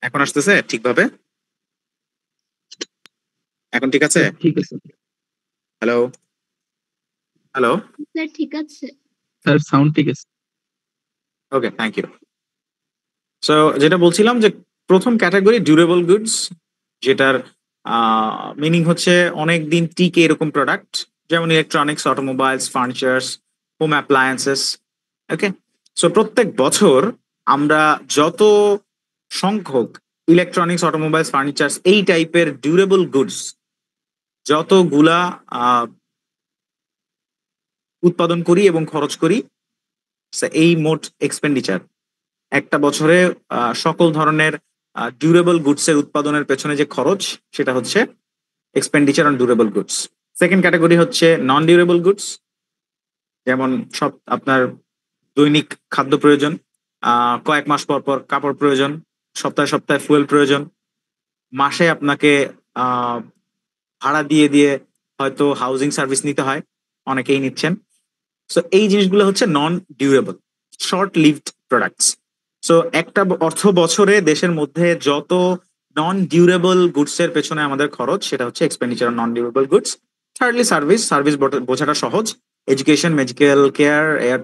এখন আসতেছে ঠিকভাবে? এখন ঠিক আছে? ঠিক আছে হ্যালো, হ্যালো, স্যার ঠিক আছে। স্যার, সাউন্ড ঠিক আছে। ওকে, থ্যাংক ইউ। সো যেটা বলছিলাম যে প্রথম ক্যাটাগরি ডিউরেবল গুডস, যেটার মিনিং হচ্ছে অনেক দিন টিকে এরকম প্রোডাক্ট, যেমন electronics, automobiles, furnitures, home appliances. Okay, so প্রত্যেক বছর আমরা যত সংখ্যক ইলেকট্রনিক্স, অটোমোবাইলস, ফার্নিচার্স এই টাইপের ডিউরেবল গুডস যতগুলা উৎপাদন করি এবং খরচ করি, এই মোট এক্সপেন্ডিচার একটা বছরে সকল ধরনের ডিউরেবল গুডস এর উৎপাদনের পেছনে যে খরচ, সেটা হচ্ছে expenditure on durable goods. Second category হচ্ছে নন ডিউরেবল গুডস, যেমন সব আপনার দৈনিক খাদ্য প্রয়োজন, কয়েক মাস পর পর কাপড় প্রয়োজন, সপ্তাহে সপ্তাহে ফুয়েল প্রয়োজন, মাসে আপনাকে ভাড়া দিয়ে দিয়ে হয়তো হাউজিং সার্ভিস নিতে হয়, অনেকেই নিচ্ছেন। সো এই জিনিসগুলো হচ্ছে non durable, short lived products. So একটা অর্থ বছরে দেশের মধ্যে যত নন ডিউরেবল গুডস এর পেছনে আমাদের খরচ, সেটা হচ্ছে expenditure non durable goods. Thirdly service. Service বোঝাটা সহজ, education, medical care, air,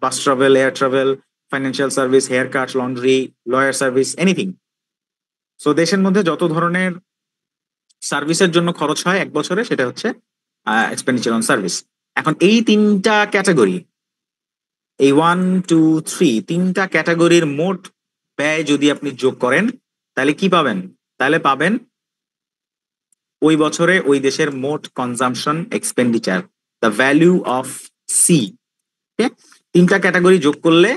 bus travel, air travel, financial service, hair cut, laundry, lawyer service, anything. So দেশের মধ্যে যত ধরনের সার্ভিসের জন্য খরচ হয় এক বছরে, সেটা হচ্ছে এক্সপেন্ডিচার অন সার্ভিস। এখন এই তিনটা ক্যাটাগরি, এই 1, 2, 3 তিনটা ক্যাটাগরির মোট ব্যয় যদি আপনি যোগ করেন, তাহলে কি পাবেন? তাহলে পাবেন ওই বছরে ওই দেশের মোট consumption expenditure, the value of C. তিনটা ক্যাটাগরি যোগ করলে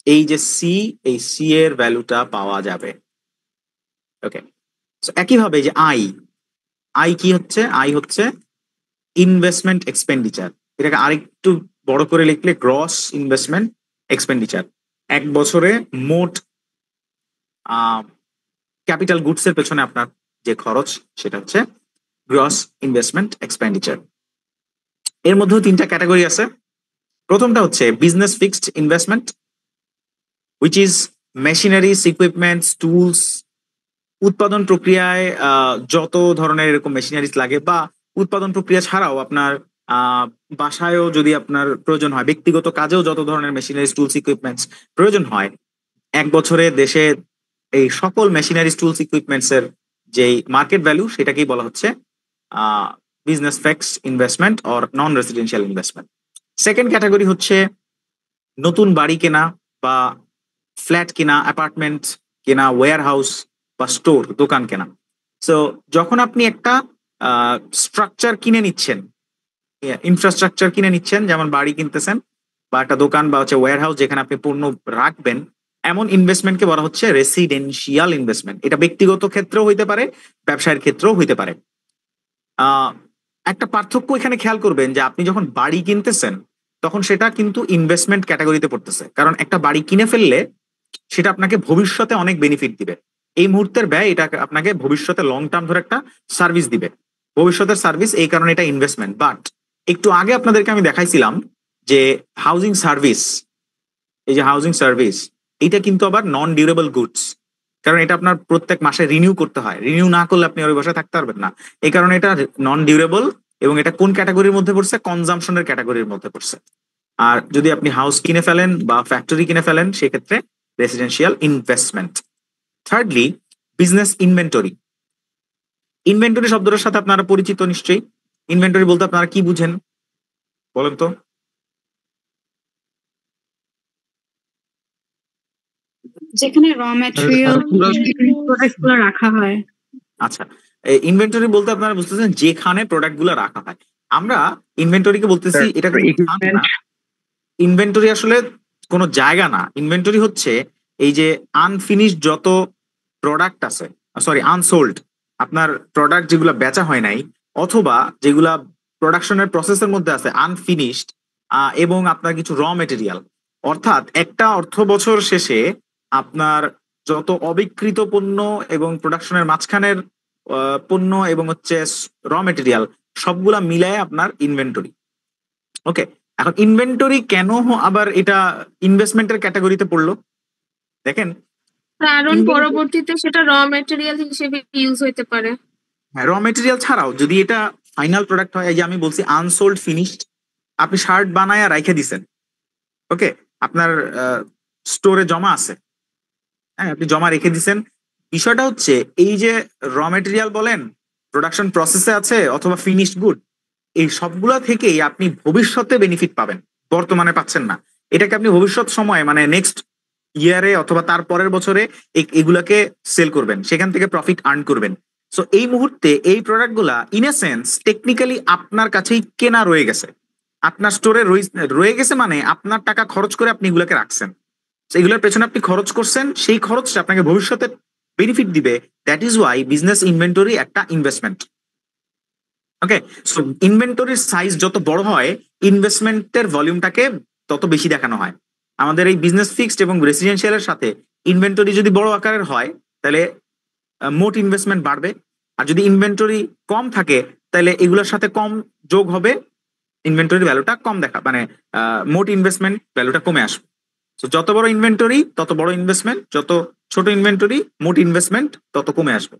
এই যে সি, এই সি এর ভ্যালুটা পাওয়া যাবে। ওকে, একইভাবে যে আই, আই কি হচ্ছে? আই হচ্ছে ইনভেস্টমেন্ট এক্সপেন্ডিচার। এটাকে আরেকটু বড় করে লিখলে গ্রস ইনভেস্টমেন্ট এক্সপেন্ডিচার। এক বছরে মোট ক্যাপিটাল গুডস এর পেছনে আপনার যে খরচ, সেটা হচ্ছে গ্রস ইনভেস্টমেন্ট এক্সপেন্ডিচার। এর মধ্যেও তিনটা ক্যাটাগরি আছে। প্রথমটা হচ্ছে business fixed investment, which is machineries, equipments, tools. উৎপাদন প্রক্রিয়ায় যত ধরনের এরকম মেশিনারিজ লাগে, বা উৎপাদন প্রক্রিয়া ছাড়াও আপনার বাসায়ও যদি আপনার প্রয়োজন হয়, ব্যক্তিগত কাজেও যত ধরনের মেশিনারিজ, টুলস, ইকুইপমেন্টস প্রয়োজন হয়, এক বছরে দেশে এই সকল মেশিনারিজ, টুলস, ইকুইপমেন্টস এর যে মার্কেট ভ্যালু, সেটাকেই বলা হচ্ছে business fixed investment or non residential investment. Second category হচ্ছে নতুন বাড়ি কেনা বা ফ্ল্যাট কেনা, অ্যাপার্টমেন্ট কেনা, ওয়্যার হাউস বা স্টোর, দোকান কেনা। সো যখন আপনি একটা স্ট্রাকচার কিনে নিচ্ছেন, ইনফ্রাস্ট্রাকচার কিনে নিচ্ছেন, যেমন বাড়ি কিনতেছেন বা একটা দোকান বা হচ্ছে ওয়্যার হাউস যেখানে আপনি পণ্য রাখবেন, এমন ইনভেস্টমেন্টকে বলা হচ্ছে রেসিডেন্সিয়াল ইনভেস্টমেন্ট। এটা ব্যক্তিগত ক্ষেত্রেও হইতে পারে, ব্যবসায়ের ক্ষেত্রেও হইতে পারে। একটা পার্থক্য এখানে খেয়াল করবেন যে আপনি যখন বাড়ি কিনতেছেন তখন সেটা কিন্তু ইনভেস্টমেন্ট ক্যাটাগরিতে পড়তেছে, কারণ একটা বাড়ি কিনে ফেললে সেটা আপনাকে ভবিষ্যতে অনেক বেনিফিট দিবে। এই মুহূর্তের ব্যয় এটা আপনাকে ভবিষ্যতে লং টার্ম ধরে একটা সার্ভিস দিবে, ভবিষ্যতের সার্ভিস, এই কারণে এটা ইনভেস্টমেন্ট। বাট একটু আগে আপনাদেরকে আমি দেখাইছিলাম যে হাউজিং সার্ভিস, এই যে হাউজিং সার্ভিস, এটা কিন্তু আবার নন ডিউরেবল গুডস, কারণ এটা আপনার প্রত্যেক মাসে রিনিউ করতে হয়, রিনিউ না করলে আপনি ওই বাসায় থাকতে পারবেন না, এই কারণে এটা নন ডিউরেবল। এবং এটা কোন ক্যাটাগরির মধ্যে পড়ছে? কনজামশনের ক্যাটাগরির মধ্যে পড়ছে। আর যদি আপনি হাউস কিনে ফেলেন বা ফ্যাক্টরি কিনে ফেলেন সেক্ষেত্রে residential investment. Thirdly, business inventory. Inventory শব্দটার সাথে আপনারা পরিচিত নিশ্চয়ই। ইনভেন্টরি বলতে আপনারা কি বুঝেন বলেন তো? যেখানে র ম্যাটেরিয়াল প্রোডাক্ট গুলো রাখা হয়। আচ্ছা, ইনভেন্টরি বলতে আপনারা বুঝতেছেন যেখানে প্রোডাক্ট গুলো রাখা হয়। আমরা ইনভেন্টরিকে বলতেছি এটা ইনভেন্টরি আসলে কোনো জায়গা না। ইনভেন্টরি হচ্ছে এই যে আনফিনিশড যত প্রোডাক্ট আছে, সরি আনসোল্ড, আপনার প্রোডাক্ট যেগুলো বেচা হয় নাই অথবা যেগুলা প্রোডাকশনের প্রসেসের মধ্যে আছে আনফিনিশড, এবং আপনার কিছু র মেটেরিয়াল, অর্থাৎ একটা অর্থ বছর শেষে আপনার যত অবিকৃত পণ্য এবং প্রোডাকশনের মাঝখানের পণ্য এবং হচ্ছে র মেটেরিয়াল সবগুলা মিলায় আপনার ইনভেন্টরি। ওকে, এখন ইনভেন্টরি কেন আবার এটা ইনভেস্টমেন্টের ক্যাটাগরিতে পড়লো দেখেন। কারণ পরবর্তীতে সেটা র ম্যাটেরিয়াল হিসেবে ইউজ হইতে পারে। হ্যাঁ, র মেটেরিয়াল ছাড়াও যদি এটা ফাইনাল প্রোডাক্ট হয়, এই যে আমি বলছি আনসোল্ড ফিনিশড, আপনি শার্ট বানায় রাইখে দিছেন, ওকে, আপনার স্টোরে জমা আছে, হ্যাঁ আপনি জমা রেখে দিছেন। বিষয়টা হচ্ছে এই যে র মেটেরিয়াল বলেন, প্রোডাকশন প্রসেসে আছে অথবা ফিনিশড গুড, এই সবগুলা থেকেই আপনি ভবিষ্যতে বেনিফিট পাবেন, বর্তমানে পাচ্ছেন না। এটাকে আপনি ভবিষ্যৎ সময়ে মানে নেক্সট ইয়ারে অথবা তার পরের বছরে এগুলাকে সেল করবেন, সেখান থেকে প্রফিট আর্ন করবেন। সো এই মুহূর্তে এই প্রোডাক্ট গুলা ইন এ সেন্স টেকনিক্যালি আপনার কাছেই কেনা রয়ে গেছে, আপনার স্টোরে রয়ে গেছে, মানে আপনার টাকা খরচ করে আপনি এগুলাকে রাখছেন, এগুলোর পেছনে আপনি খরচ করছেন, সেই খরচটা আপনাকে ভবিষ্যতে বেনিফিট দিবে। That is Y business inventory একটা ইনভেস্টমেন্ট। ওকে, সো ইনভেন্টরির সাইজ যত বড় হয় ইনভেস্টমেন্টের ভলিউমটাকে তত বেশি দেখানো হয়। আমাদের এই বিজনেস ফিক্সড এবং রেসিডেন্সিয়ালের সাথে ইনভেন্টরি যদি বড় আকারের হয় তাহলে মোট ইনভেস্টমেন্ট বাড়বে, আর যদি ইনভেন্টরি কম থাকে তাহলে এগুলোর সাথে কম যোগ হবে, ইনভেন্টরি ভ্যালুটা কম দেখা মানে মোট ইনভেস্টমেন্ট ভ্যালুটা কমে আসবে। তো যত বড় ইনভেন্টরি তত বড় ইনভেস্টমেন্ট, যত ছোট ইনভেন্টরি মোট ইনভেস্টমেন্ট তত কমে আসবে,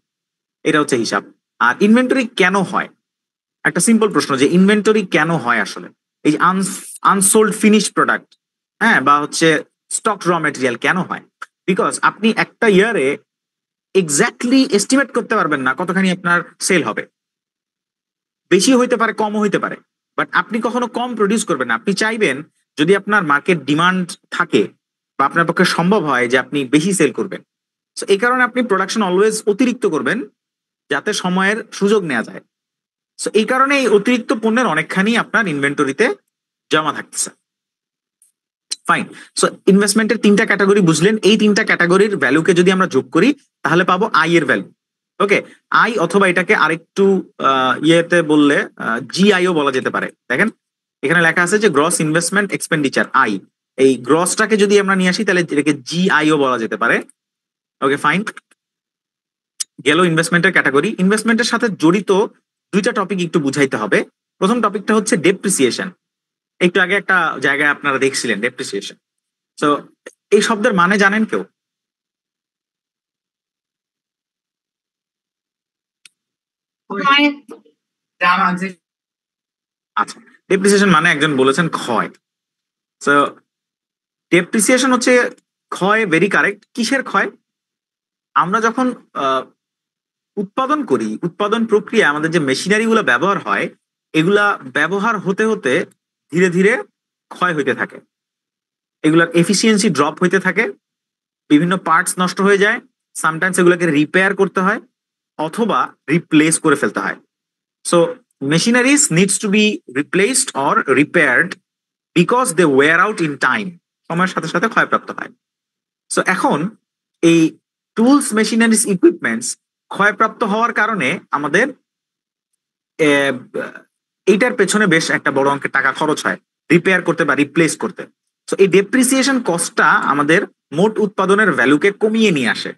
এটা হচ্ছে হিসাব। আর ইনভেন্টরি কেন হয়, একটা সিম্পল প্রশ্ন যে ইনভেন্টরি কেন হয় আসলে, এই আনসোল্ড ফিনিশ প্রোডাক্ট, হ্যাঁ, বা হচ্ছে স্টক র মেটেরিয়াল কেন হয়? বিকজ আপনি একটা ইয়ারে এক্স্যাক্টলি এস্টিমেট করতে পারবেন না কতখানি আপনার সেল হবে, বেশি হইতে পারে কমও হইতে পারে, বাট আপনি কখনো কম প্রডিউস করবেন না। আপনি চাইবেন যদি আপনার মার্কেট ডিমান্ড থাকে বা আপনার পক্ষে সম্ভব হয় যে আপনি বেশি সেল করবেন, তো এই কারণে আপনি প্রোডাকশন অলওয়েজ অতিরিক্ত করবেন যাতে সময়ের সুযোগ নেওয়া যায়। সো এই কারণে এই অতিরিক্ত পণ্যের অনেকখানি আপনার ইনভেন্টরিতে জমা থাকতেছে। ফাইন, সো ইনভেস্টমেন্টের তিনটা ক্যাটাগরি বুঝলেন। এই তিনটা ক্যাটাগরির ভ্যালুকে যদি আমরা যোগ করি তাহলে পাবো আই এর ভ্যালু। ওকে, আই অথবা এটাকে আরেকটু ইয়েতে বললে জিআইও বলা যেতে পারে। দেখেন এখানে লেখা আছে যে গ্রস ইনভেস্টমেন্ট এক্সপেন্ডিচার আই, এই গ্রসটাকে যদি আমরা নিয়ে আসি তাহলে এটাকে জিআইও বলা যেতে পারে। ওকে ফাইন, গেল ইনভেস্টমেন্টের ক্যাটাগরি। ইনভেস্টমেন্টের সাথে জড়িত দুইটা টপিক একটু বুঝাইতে হবে। প্রথম টপিকটা হচ্ছে ডেপ্রিসিয়েশন। একটু আগে একটা জায়গায় আপনারা দেখছিলেন ডেপ্রিসিয়েশন। তো এই শব্দের মানে জানেন কেউ? আচ্ছা, ডেপ্রিসিয়েশন মানে একজন বলেছেন ক্ষয়। তো ডেপ্রিসিয়েশন হচ্ছে ক্ষয়, ভেরি কারেক্ট। কিসের ক্ষয়? আমরা যখন উৎপাদন করি, উৎপাদন প্রক্রিয়া আমাদের যে মেশিনারি গুলো ব্যবহার হয় এগুলা ব্যবহার হতে হতে ধীরে ধীরে ক্ষয় হইতে থাকে, এগুলার এফিসিয়েন্সি ড্রপ হইতে থাকে, বিভিন্ন পার্টস নষ্ট হয়ে যায়, সামটাইমস এগুলোকে রিপেয়ার করতে হয় অথবা রিপ্লেস করে ফেলতে হয়। So machineries needs to be replaced or repaired because they wear out in time, সময়ের সাথে সাথে ক্ষয়প্রাপ্ত হয়। সো এখন এই টুলস, মেশিনারিজ, ইকুইপমেন্টস ক্ষয়প্রাপ্ত হওয়ার কারণে আমাদের এইটার পেছনে বেশ একটা বড় অঙ্কের টাকা খরচ হয় রিপেয়ার করতে বা রিপ্লেস করতে। তো এই ডেপ্রিসিয়েশন কস্টটা আমাদের মোট উৎপাদনের ভ্যালুকে কমিয়ে নিয়ে আসে।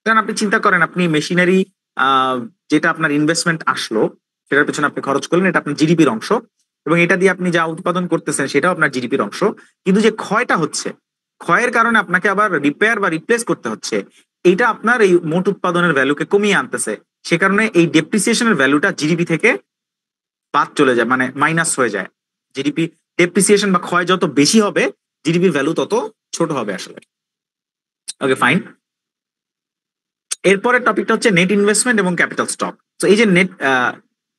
কারণ আপনি চিন্তা করেন, আপনি মেশিনারি যেটা আপনার ইনভেস্টমেন্ট আসলো সেটার পেছনে আপনি খরচ করলেন, এটা আপনার জিডিপির অংশ, এবং এটা দিয়ে আপনি যা উৎপাদন করতেছেন সেটাও আপনার জিডিপির অংশ। কিন্তু যে ক্ষয়টা হচ্ছে, ক্ষয়ের কারণে আপনাকে আবার রিপেয়ার বা রিপ্লেস করতে হচ্ছে, এইটা আপনার এই মোট উৎপাদনের ভ্যালুকে কমিয়ে আনতেছে। সে কারণে এই ডেপ্রিসিয়েশনের ভ্যালুটা জিডিপি থেকে বাদ চলে যায়, মানে মাইনাস হয়ে যায়। জিডিপি ডেপ্রিসিয়েশন বা ক্ষয় যত বেশি হবে, জিডিপির ভ্যালু তত ছোট হবে আসলে। ওকে, ফাইন। এরপরের টপিকটা হচ্ছে নেট ইনভেস্টমেন্ট এবং ক্যাপিটাল স্টক। তো এই যে নেট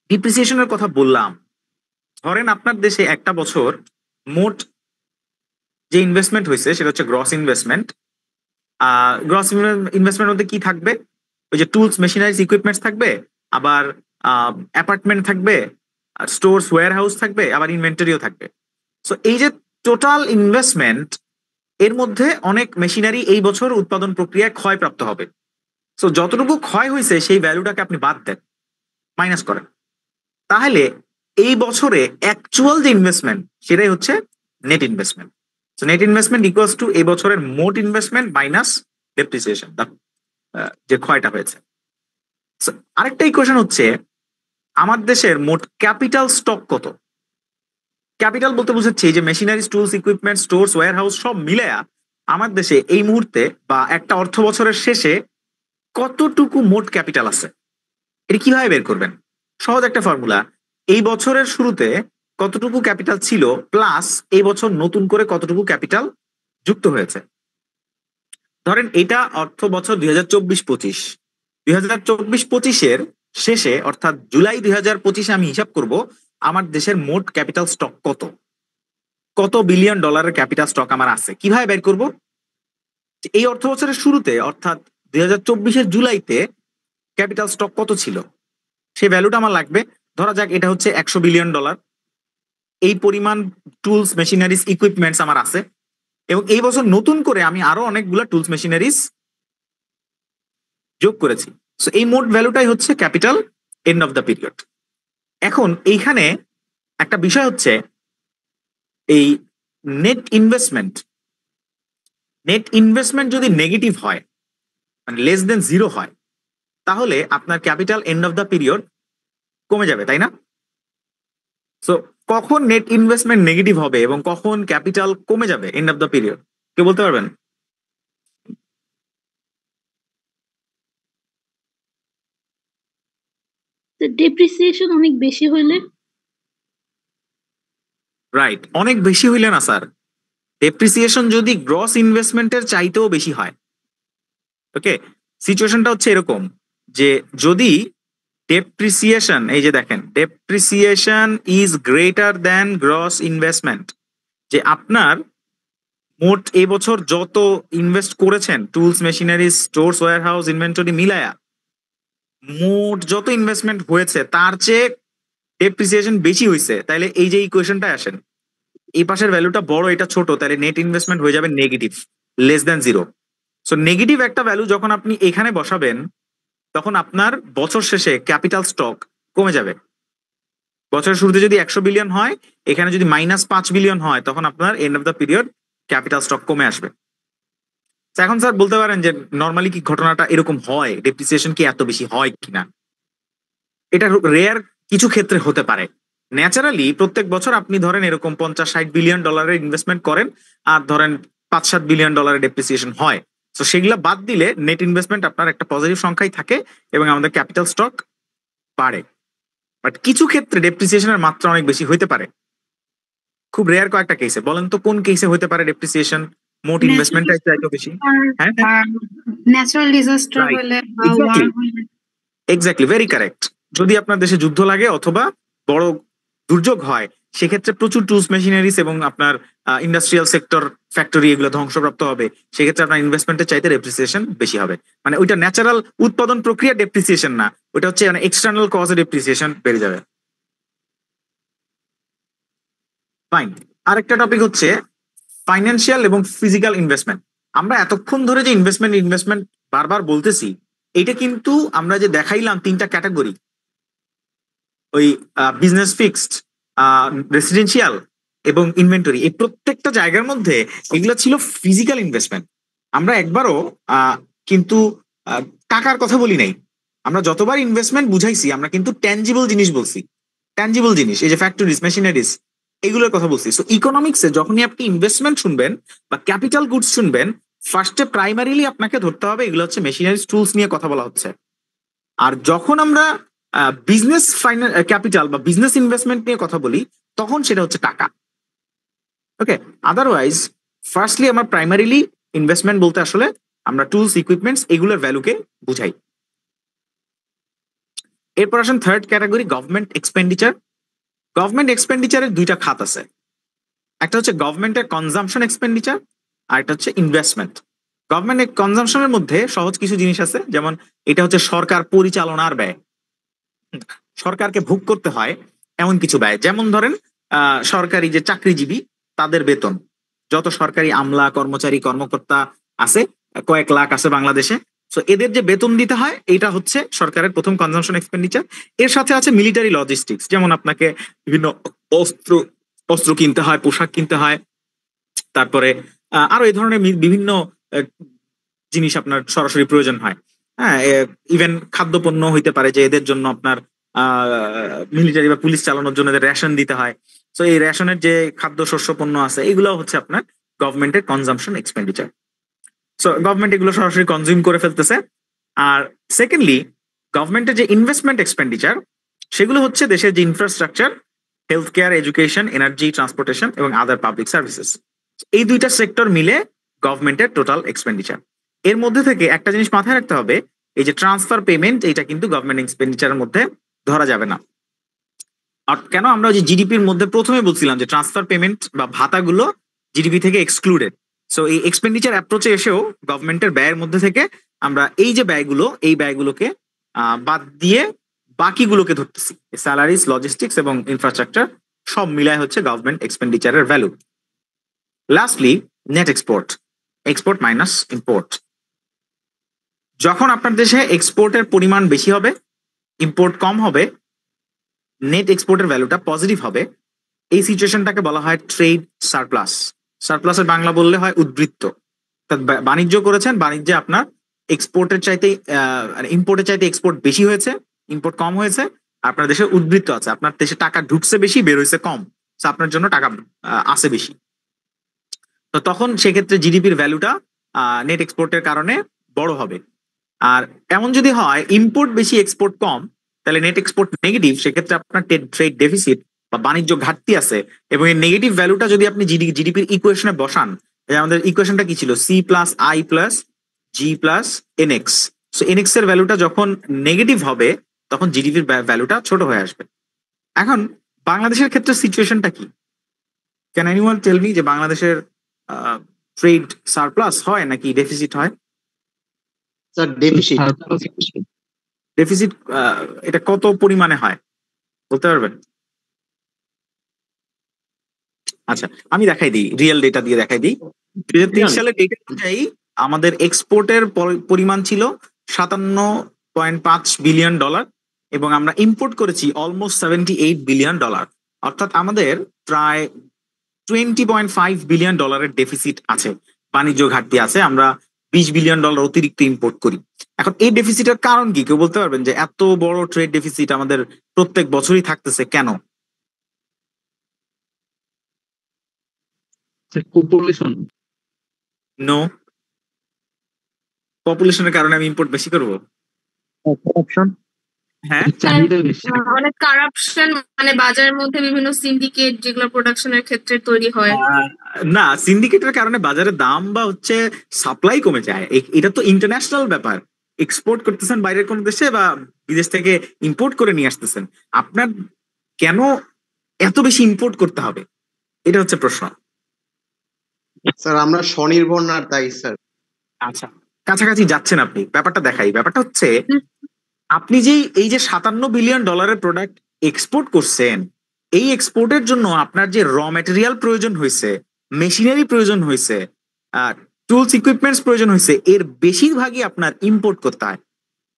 ডিপ্রিসিয়েশনের কথা বললাম, ধরেন আপনার দেশে একটা বছর মোট যে ইনভেস্টমেন্ট হয়েছে সেটা হচ্ছে গ্রস ইনভেস্টমেন্ট। গ্রস ইনভেস্টমেন্ট মধ্যে কি থাকবে? ওই যে টুলস, মেশিনারিজ, ইকুইপমেন্টস থাকবে, আবার অ্যাপার্টমেন্ট থাকবে, স্টোরস, ওয়্যার হাউস থাকবে, আবার ইনভেন্টরিও থাকবে। সো এই যে টোটাল ইনভেস্টমেন্ট, এর মধ্যে অনেক মেশিনারি এই বছর উৎপাদন প্রক্রিয়ায় ক্ষয়প্রাপ্ত হবে। সো যতটুকু ক্ষয় হয়েছে সেই ভ্যালুটাকে আপনি বাদ দেন, মাইনাস করেন, তাহলে এই বছরে অ্যাকচুয়াল যে ইনভেস্টমেন্ট সেটাই হচ্ছে net investment. So net investment equals to এই বছরের মোট ইনভেস্টমেন্ট মাইনাস ডেপ্রিসিয়েশন, যে ক্ষয়টা হয়েছে। আরেকটা ইকুয়েশন হচ্ছে আমার দেশের মোট ক্যাপিটাল স্টক কত। ক্যাপিটাল বলতে বুঝাচ্ছি যে machineries, tools, equipment, stores, warehouse সব মিলায়া আমার দেশে এই মুহূর্তে বা একটা অর্থ বছরের শেষে কতটুকু মোট ক্যাপিটাল আছে। এটা কিভাবে বের করবেন? সহজ একটা ফর্মুলা, এই বছরের শুরুতে কতটুকু ক্যাপিটাল ছিল প্লাস এই বছর নতুন করে কতটুকু ক্যাপিটাল যুক্ত হয়েছে। ধরেন এটা অর্থ বছর 2024-25, 2024-25-এর শেষে অর্থাৎ জুলাই 2025-এ আমি হিসাব করব আমার দেশের মোট ক্যাপিটাল স্টক কত বিলিয়ন ডলারের ক্যাপিটাল স্টক আমার আছে। কিভাবে বের করব? এই অর্থ বছরের শুরুতে অর্থাৎ 2024-এর জুলাইতে ক্যাপিটাল স্টক কত ছিল সেই ভ্যালুটা আমার লাগবে। ধরা যাক এটা হচ্ছে 100 বিলিয়ন ডলার। এই পরিমাণ টুলস, মেশিনারিজ, ইকুইপমেন্টস আমার আছে, এবং এই বছর নতুন করে আমি আরো অনেকগুলো টুলস, মেশিনারিজ যোগ করেছি। সো এই মোট ভ্যালুটাই হচ্ছে capital end of the period. এখন এইখানে একটা বিষয় হচ্ছে এই নেট ইনভেস্টমেন্ট যদি নেগেটিভ হয়, মানে লেস দেন 0 হয়, তাহলে আপনার capital end of the period কমে যাবে, তাই না? সো কখন নেট ইনভেস্টমেন্ট নেগেটিভ হবে এবং কখন ক্যাপিটাল কমে যাবে এন্ড অফ দ্য পিরিয়ড, কেউ বলতে পারবেন? ডেপ্রিসিয়েশন অনেক বেশি হইলে। রাইট, অনেক বেশি হইলে না স্যার, ডেপ্রিসিয়েশন যদি গ্রস ইনভেস্টমেন্টের চাইতেও বেশি হয়। ওকে, সিচুয়েশনটা হচ্ছে এরকম যে যদি ডেপ্রিসিয়েশন, এই যে দেখেন, depreciation is greater than gross investment, যে আপনার মোট এই বছর যত ইনভেস্ট করেছেন tools, machineries, stores, warehouse, inventory মিলায়া মোট যত ইনভেস্টমেন্ট হয়েছে তার চেয়ে ডেপ্রিসিয়েশন বেশি হয়েছে, তাহলে এই যে ইকুয়েশনটা আসেন, এই পাশের ভ্যালুটা বড়, এটা ছোট, তাহলে নেট ইনভেস্টমেন্ট হয়ে যাবে negative, less than 0। So negative একটা ভ্যালু যখন আপনি এখানে বসাবেন তখন আপনার বছর শেষে ক্যাপিটাল স্টক কমে যাবে। বছরের শুরুতে যদি 100 বিলিয়ন হয়, এখানে যদি -5 বিলিয়ন হয়, তখন আপনার end of the period capital stock কমে আসবে। এখন স্যার বলতে পারেন যে নর্মালি কি ঘটনাটা এরকম হয়, ডেপ্রিসিয়েশন কি এত বেশি হয় কিনা? এটা রেয়ার কিছু ক্ষেত্রে হতে পারে। ন্যাচারালি প্রত্যেক বছর আপনি ধরেন এরকম 50-60 বিলিয়ন ডলারের ইনভেস্টমেন্ট করেন, আর ধরেন 5-7 বিলিয়ন ডলারের ডেপ্রিসিয়েশন হয়। তো সেগুলা বাদ দিলে নেট ইনভেস্টমেন্ট আপনার একটা পজিটিভ সংখ্যাই থাকে এবং আমাদের ক্যাপিটাল স্টক বাড়ে। বাট কিছু ক্ষেত্রে ডেপ্রিসিয়েশনের মাত্রা অনেক বেশি হইতে পারে, খুব রেয়ার কয়েকটা কেসে। বলেন তো কোন কেসে হইতে পারে ডেপ্রিসিয়েশন মোট ইনভেস্টমেন্টের চাইতে বেশি? হ্যাঁ, ন্যাচারাল ডিজাস্টার হলে বা ওয়ার হলে। Exactly, very correct. যদি আপনার দেশে যুদ্ধ লাগে অথবা বড় দুর্যোগ হয়, সেক্ষেত্রে প্রচুর টুলস, মেশিনারিজ এবং আপনার ইন্ডাস্ট্রিয়াল সেক্টর, ফ্যাক্টরি এগুলো ধ্বংসপ্রাপ্ত হবে, সেক্ষেত্রে আপনার ইনভেস্টমেন্টের চাইতে ডেপ্রিসিয়েশন বেশি হবে। মানে ওইটা ন্যাচারাল উৎপাদন প্রক্রিয়া ডেপ্রিসিয়েশন না, ওইটা হচ্ছে মানে এক্সটার্নাল কজে ডেপ্রিসিয়েশন বেড়ে যাবে। ফাইন। আরেকটা টপিক হচ্ছে ফাইন্যান্সিয়াল এবং ফিজিক্যাল ইনভেস্টমেন্ট। আমরা এতক্ষণ ধরে যে ইনভেস্টমেন্ট বারবার বলতেছি, এটা কিন্তু আমরা যে দেখাইলাম 3টা ক্যাটাগরি, ওই বিজনেস ফিক্সড, রেসিডেন্সিয়াল এবং ইনভেন্টরি, এই প্রত্যেকটা জায়গার মধ্যে এগুলো ছিল ফিজিক্যাল ইনভেস্টমেন্ট। আমরা একবারও কিন্তু টাকার কথা বলি নাই। আমরা যতবার ইনভেস্টমেন্ট বুঝাইছি আমরা কিন্তু ট্যাঞ্জিবল জিনিস বলছি, ট্যাঞ্জিবল জিনিস, এই যে ফ্যাক্টরিজ, মেশিনারিজ, এগুলোর কথা বলছি। সো ইকোনমিক্সে যখনই আপনি ইনভেস্টমেন্ট শুনবেন বা ক্যাপিটাল গুডস শুনবেন, ফার্স্টে প্রাইমারিলি আপনাকে ধরতে হবে এগুলো হচ্ছে মেশিনারিজ, টুলস নিয়ে কথা বলা হচ্ছে। আর যখন আমরা বিজনেস ক্যাপিটাল বা বিজনেস ইনভেস্টমেন্ট নিয়ে কথা বলি তখন সেটা হচ্ছে টাকা। ওকে, আদারওয়াইজ ফার্স্টলি আমরা প্রাইমারিলি ইনভেস্টমেন্ট বলতে আসলে আমরা টুলস, ইকুইপমেন্টস, এগুলোর ভ্যালুকে বুঝাই। এরপর আসেন third category, government expenditure. Government এক্সপেন্ডিচারের দুইটা খাত আছে, একটা হচ্ছে গভর্নমেন্টের কনজাম্পশন এক্সপেন্ডিচার আর একটা হচ্ছে ইনভেস্টমেন্ট। গভর্নমেন্ট কনজাম্পশনের মধ্যে সহজ কিছু জিনিস আছে, যেমন এটা হচ্ছে সরকার পরিচালনার ব্যয়, সরকারকে ভোগ করতে হয় এমন কিছু ব্যয়। যেমন ধরেন সরকারি যে চাকরিজীবী তাদের বেতন, যত সরকারি আমলা, কর্মচারী, কর্মকর্তা আছে, কয়েক লাখ আছে বাংলাদেশে, সো এদের যে বেতন দিতে হয় এটা হচ্ছে সরকারের প্রথম কনজাম্পশন এক্সপেন্ডিচার। এর সাথে আছে মিলিটারি লজিস্টিক্স, যেমন আপনাকে বিভিন্ন অস্ত্র কিনতে হয়, পোশাক কিনতে হয়, তারপরে আরো এই ধরনের বিভিন্ন জিনিস আপনার সরাসরি প্রয়োজন হয়। হ্যাঁ, ইভেন খাদ্যপণ্য হইতে পারে যে এদের জন্য আপনার মিলিটারি বা পুলিশ চালানোর জন্য এদের রেশন দিতে হয়। তো এই রেশনের যে খাদ্য শস্য পণ্য আছে এগুলো হচ্ছে আপনার গভর্নমেন্টের কনজাম্পশন এক্সপেন্ডিচার। সো গভর্নমেন্ট এগুলো সরাসরি কনজিউম করে ফেলতেছে। আর সেকেন্ডলি গভর্নমেন্টের যে ইনভেস্টমেন্ট এক্সপেন্ডিচার, সেগুলো হচ্ছে দেশের যে infrastructure, health care, education, energy, transportation এবং আদার পাবলিক সার্ভিসেস, এই দুইটা সেক্টর মিলে গভর্নমেন্টের টোটাল এক্সপেন্ডিচার। এর মধ্যে থেকে একটা জিনিস মাথায় রাখতে হবে, এই যে ট্রান্সফার পেমেন্ট, এটা কিন্তু গভর্নমেন্ট এক্সপেন্ডিচারের মধ্যে ধরা যাবে না। আর কেন? আমরা যে জিডিপির মধ্যে প্রথমে বলছিলাম যে ট্রান্সফার পেমেন্ট বা ভাতাগুলো জিডিপি থেকে এক্সক্লুডেড। সো এই এক্সপেন্ডিচার অ্যাপ্রোচে এসেও গভর্নমেন্টের ব্যয়ের মধ্যে থেকে আমরা এই যে ব্যয়গুলো, এই ব্যয়গুলোকে বাদ দিয়ে বাকিগুলোকে ধরতেছি। স্যালারিজ, লজিস্টিক্স এবং ইনফ্রাস্ট্রাকচার সব মিলায় হচ্ছে গভর্নমেন্ট এক্সপেন্ডিচারের value. Lastly net export, export minus import. যখন আপনার দেশে এক্সপোর্টের পরিমাণ বেশি হবে, ইম্পোর্ট কম হবে, নেট এক্সপোর্টের ভ্যালুটা পজিটিভ হবে, এই সিচুয়েশনটাকে বলা হয় ট্রেড সারপ্লাস। সারপ্লাসের বাংলা বললে হয় উদ্বৃত্ত। বাণিজ্য করেছেন, বাণিজ্যে আপনার এক্সপোর্টের চাইতে ইম্পোর্টের চাইতে এক্সপোর্ট বেশি হয়েছে, ইম্পোর্ট কম হয়েছে, আপনার দেশে উদ্বৃত্ত আছে, আপনার দেশে টাকা ঢুকছে বেশি, বের হয়েছে কম, আপনার জন্য টাকা আসে বেশি। তো তখন সেক্ষেত্রে জিডিপির ভ্যালুটা নেট এক্সপোর্টের কারণে বড় হবে। আর এমন যদি হয় ইম্পোর্ট বেশি, এক্সপোর্ট কম, তাহলে নেট এক্সপোর্ট নেগেটিভ, সেক্ষেত্রে আপনার ট্রেড ডেফিসিট বা বাণিজ্য ঘাটতি আছে। এবং এই নেগেটিভ ভ্যালুটা যদি আপনি জিডিপির ইকুয়েশনে বসান, আমাদের ইকুয়েশনটা কি ছিল? C plus I plus G plus NX. So NX এর ভ্যালুটা যখন নেগেটিভ হবে তখন জিডিপির ভ্যালুটা ছোট হয়ে আসবে। এখন বাংলাদেশের ক্ষেত্রে সিচুয়েশনটা কি? ক্যান এনিওয়ান টেল মি যে বাংলাদেশের ট্রেড সারপ্লাস হয় নাকি ডেফিসিট হয়? Sir deficit. ডেফিসিট এটা কত পরিমাণে হয় বলতে পারবেন? আচ্ছা, আমি দেখাই দিই, রিয়েল ডেটা দিয়ে দেখাই দিই। 2023 সালের ডেটা অনুযায়ী আমাদের এক্সপোর্টের পরিমাণ ছিল $57.5 বিলিয়ন এবং আমরা ইম্পোর্ট করেছি অলমোস্ট $78 বিলিয়ন। অর্থাৎ আমাদের প্রায় $20.5 বিলিয়ন ডেফিসিট আছে, বাণিজ্য ঘাটতি আছে। আমরা $20 বিলিয়ন অতিরিক্ত ইম্পোর্ট করি। এখন এই ডেফিসিটের কারণ কি? কেউ বলতে পারবেন যে এত বড় ট্রেড ডেফিসিট আমাদের প্রত্যেক বছরই থাকতেছে কেন? পপুলেশন। নো, পপুলেশনের কারণে আমি ইম্পোর্ট বেশি করব? অপশন। হ্যাঁ, চাহিদা বেশি। অনেক কারাপশন, মানে বাজারের মধ্যে বিভিন্ন সিন্ডিকেট যেগুলো প্রোডাকশনের ক্ষেত্রে তৈরি হয়। না, সিন্ডিকেটের কারণে বাজারে দাম বা হচ্ছে সাপ্লাই কমে যায়। এটা তো ইন্টারন্যাশনাল ব্যাপার। এক্সপোর্ট করতেছেন বাইরের কোন দেশে বা বিদেশ থেকে ইম্পোর্ট করে নিয়ে আসতেছেন, আপনার কেন এত বেশি ইম্পোর্ট করতে হবে? এটা হচ্ছে প্রশ্ন। স্যার আমরা স্বনির্ভর না, তাই স্যার। আচ্ছা, কাছাকাছি যাচ্ছেন আপনি। ব্যাপারটা দেখাই। ব্যাপারটা হচ্ছে আপনি যে এই যে $57 বিলিয়ন প্রোডাক্ট এক্সপোর্ট করছেন, এই এক্সপোর্টের জন্য আপনার যে র ম্যাটেরিয়াল প্রয়োজন হয়েছে, মেশিনারি প্রয়োজন হয়েছে, টুলস, ইকুইপমেন্টস প্রয়োজন হয়েছে, এর বেশিরভাগই আপনার ইম্পোর্ট করতে হয়।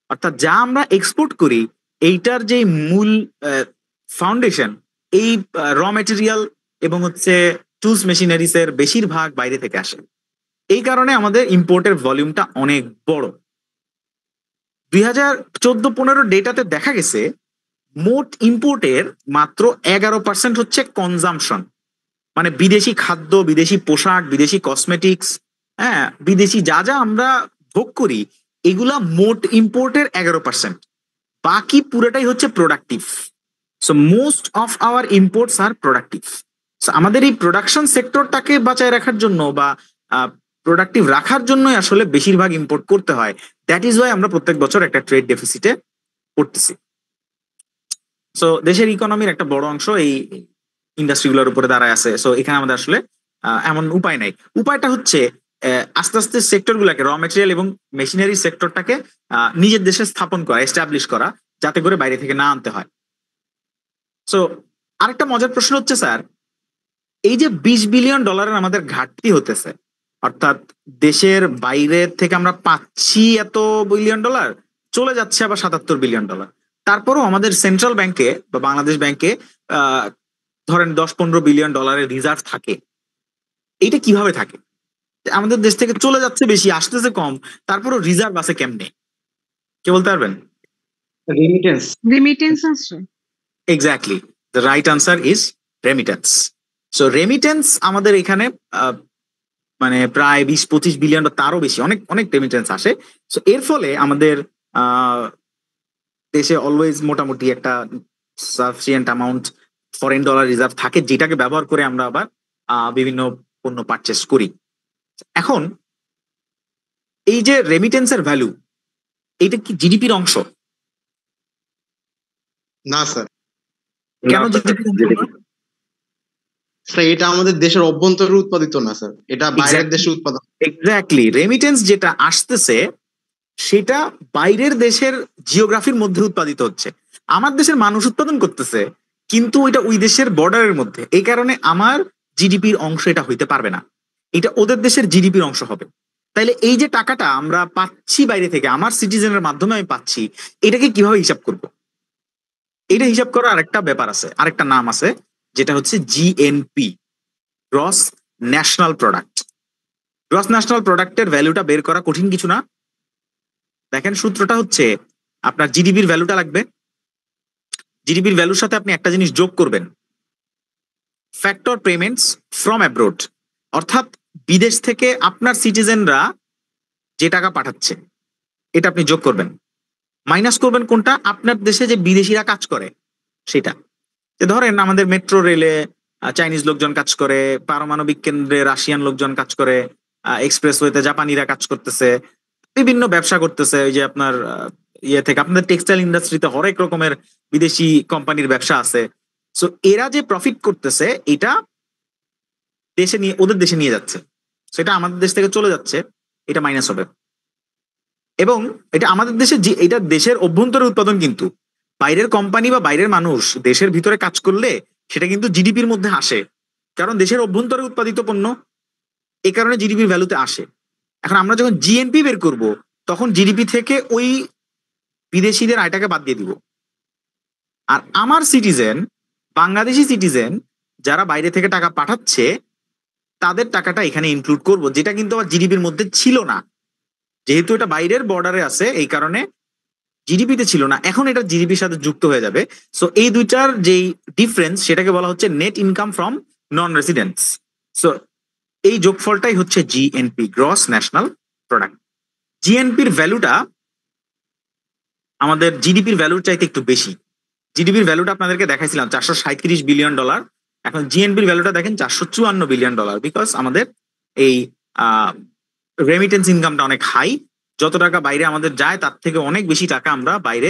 অর্থাৎ যা আমরা এক্সপোর্ট করি এইটার যে মূল ফাউন্ডেশন, এই র মেটেরিয়াল এবং হচ্ছে টুলস মেশিনারিজ এর বেশিরভাগ বাইরে থেকে আসে। এই কারণে আমাদের ইম্পোর্টের ভলিউমটা অনেক বড়। 2014-15 ডেটাতে দেখা গেছে মোট ইম্পোর্টের মাত্র 11% হচ্ছে কনজামশন, মানে বিদেশি খাদ্য, বিদেশি পোশাক, বিদেশি কসমেটিক্স, হ্যাঁ, বিদেশি যা যা আমরা ভোগ করি এগুলা মোট ইম্পোর্টের 11%। বাকি পুরোটাই হচ্ছে productive. So most of our imports are productive. So আমাদের এই প্রোডাকশন সেক্টরটাকে বাঁচায় রাখার জন্য বা প্রোডাক্টিভ রাখার জন্যই আসলে বেশিরভাগ ইম্পোর্ট করতে হয়। দ্যাট ইজ ওয়াই আমরা প্রত্যেক বছর একটা ট্রেড ডেফিসিটে পড়তেছি। সো দেশের ইকোনমির একটা বড় অংশ এই ইন্ডাস্ট্রিগুলোর উপরে দাঁড়ায় আছে। সো এখানে আমাদের আসলে এমন উপায় নাই। উপায়টা হচ্ছে আস্তে আস্তে সেক্টরগুলোকে, র মেটেরিয়াল এবং মেশিনারি সেক্টরটাকে নিজের দেশে স্থাপন করা, এস্টাবলিশ করা, যাতে করে বাইরে থেকে না আনতে হয়। সো আরেকটা মজার প্রশ্ন হচ্ছে স্যার, এই যে $20 বিলিয়ন আমাদের ঘাটতি হতেছে, অর্থাৎ দেশের বাইরে থেকে আমরা পাচ্ছি এত $1 বিলিয়ন, চলে যাচ্ছে আবার $77 বিলিয়ন। তারপরও আমাদের সেন্ট্রাল ব্যাংকে বা বাংলাদেশ ব্যাংকে ধরেন $10-15 বিলিয়ন রিজার্ভ থাকে। এইটা কিভাবে থাকে? আমাদের দেশ থেকে চলে যাচ্ছে বেশি, আসতেছে কম, তারপরও রিজার্ভ আছে কেমনে? কে বলতে পারবেন? রেমিটেন্স আছে। Exactly, the right answer is remittance. So remittance আমাদের এখানে মানে প্রায় 20-25 বিলিয়ন বা তারও বেশি, অনেক অনেক রেমিটেন্স আসে। সো এর ফলে আমাদের দেশে অলওয়েজ মোটামুটি একটা sufficient amount foreign dollar reserve থাকে, যেটাকে ব্যবহার করে আমরা আবার বিভিন্ন পণ্য পারচেস করি। এখন এই যে রেমিটেন্সের ভ্যালু, এইটা কি জিডিপির অংশ? না স্যার। কেন জিডিপির অংশ না? স্যার এটা আমাদের দেশের অভ্যন্তরে উৎপাদিত না স্যার, এটা বাইরের দেশে উৎপাদন। এক্স্যাক্টলি, রেমিটেন্স যেটা আসতেছে সেটা বাইরের দেশের জিওগ্রাফির মধ্যে উৎপাদিত হচ্ছে। আমার দেশের মানুষ উৎপাদন করতেছে, কিন্তু ওইটা ওই দেশের বর্ডারের মধ্যে। এই কারণে আমার জিডিপির অংশ এটা হইতে পারবে না, এটা ওদের দেশের জিডিপির অংশ হবে। তাইলে এই যে টাকাটা আমরা পাচ্ছি বাইরে থেকে, আমার সিটিজেনের মাধ্যমে আমি পাচ্ছি, এটাকে কিভাবে হিসাব করব? এটা হিসাব করার আরেকটা ব্যাপার আছে, আরেকটা নাম আছে, যেটা হচ্ছে GNP, gross national product. Gross national প্রোডাক্টের ভ্যালুটা বের করা কঠিন কিছু না। দেখেন, সূত্রটা হচ্ছে আপনার জিডিপির ভ্যালুটা লাগবে, জিডিপির ভ্যালুর সাথে আপনি একটা জিনিস যোগ করবেন, ফ্যাক্টর পেমেন্টস ফ্রম অ্যাব্রোড, অর্থাৎ বিদেশ থেকে আপনার সিটিজেনরা যে টাকা পাঠাচ্ছে এটা আপনি যোগ করবেন, মাইনাস করবেন কোনটা? আপনার দেশে যে বিদেশিরা কাজ করে সেটা। ধরেন আমাদের মেট্রো রেলে চাইনিজ লোকজন কাজ করে, পারমাণবিক কেন্দ্রে রাশিয়ান লোকজন কাজ করে, এক্সপ্রেসওয়েতে জাপানিরা কাজ করতেছে, বিভিন্ন ব্যবসা করতেছে। ওই যে আপনার ইয়ে থেকে আপনাদের টেক্সটাইল ইন্ডাস্ট্রিতে হরেক রকমের বিদেশি কোম্পানির ব্যবসা আছে। সো এরা যে প্রফিট করতেছে এটা দেশে নিয়ে, ওদের দেশে নিয়ে যাচ্ছে, সেটা আমাদের দেশ থেকে চলে যাচ্ছে, এটা মাইনাস হবে। এবং এটা আমাদের দেশে, এটা দেশের অভ্যন্তরে উৎপাদন, কিন্তু বাইরের কোম্পানি বা বাইরের মানুষ দেশের ভিতরে কাজ করলে সেটা কিন্তু জিডিপির মধ্যে আসে, কারণ দেশের অভ্যন্তরে উৎপাদিত পণ্য, এই কারণে জিডিপির ভ্যালুতে আসে। এখন আমরা যখন জিএনপি বের করব, তখন জিডিপি থেকে ওই বিদেশিদের আয়টাকে বাদ দিয়ে দিব, আর আমার সিটিজেন, বাংলাদেশি সিটিজেন যারা বাইরে থেকে টাকা পাঠাচ্ছে তাদের টাকাটা এখানে ইনক্লুড করব, যেটা কিন্তু আবার জিডিপির মধ্যে ছিল না। যেহেতু এটা বাইরের বর্ডারে আছে এই কারণে জিডিপিতে ছিল না, এখন এটা জিডিপির সাথে যুক্ত হয়ে যাবে। সো এই দুইটার যেই ডিফারেন্স সেটাকে বলা হচ্ছে net income from non residents. So এই যোগফলটাই হচ্ছে জিএনপি, গ্রস ন্যাশনাল প্রোডাক্ট। জিএনপির ভ্যালুটা আমাদের জিডিপির ভ্যালুর চাইতে একটু বেশি। জিডিপির ভ্যালুটা আপনাদেরকে দেখাইছিলাম $437 বিলিয়ন, এখন জিএনপির ভ্যালুটা দেখেন $454 বিলিয়ন, বিকজ আমাদের এই রেমিটেন্স ইনকামটা অনেক হাই। যত টাকা বাইরে আমাদের যায় তার থেকে অনেক বেশি টাকা আমরা বাইরে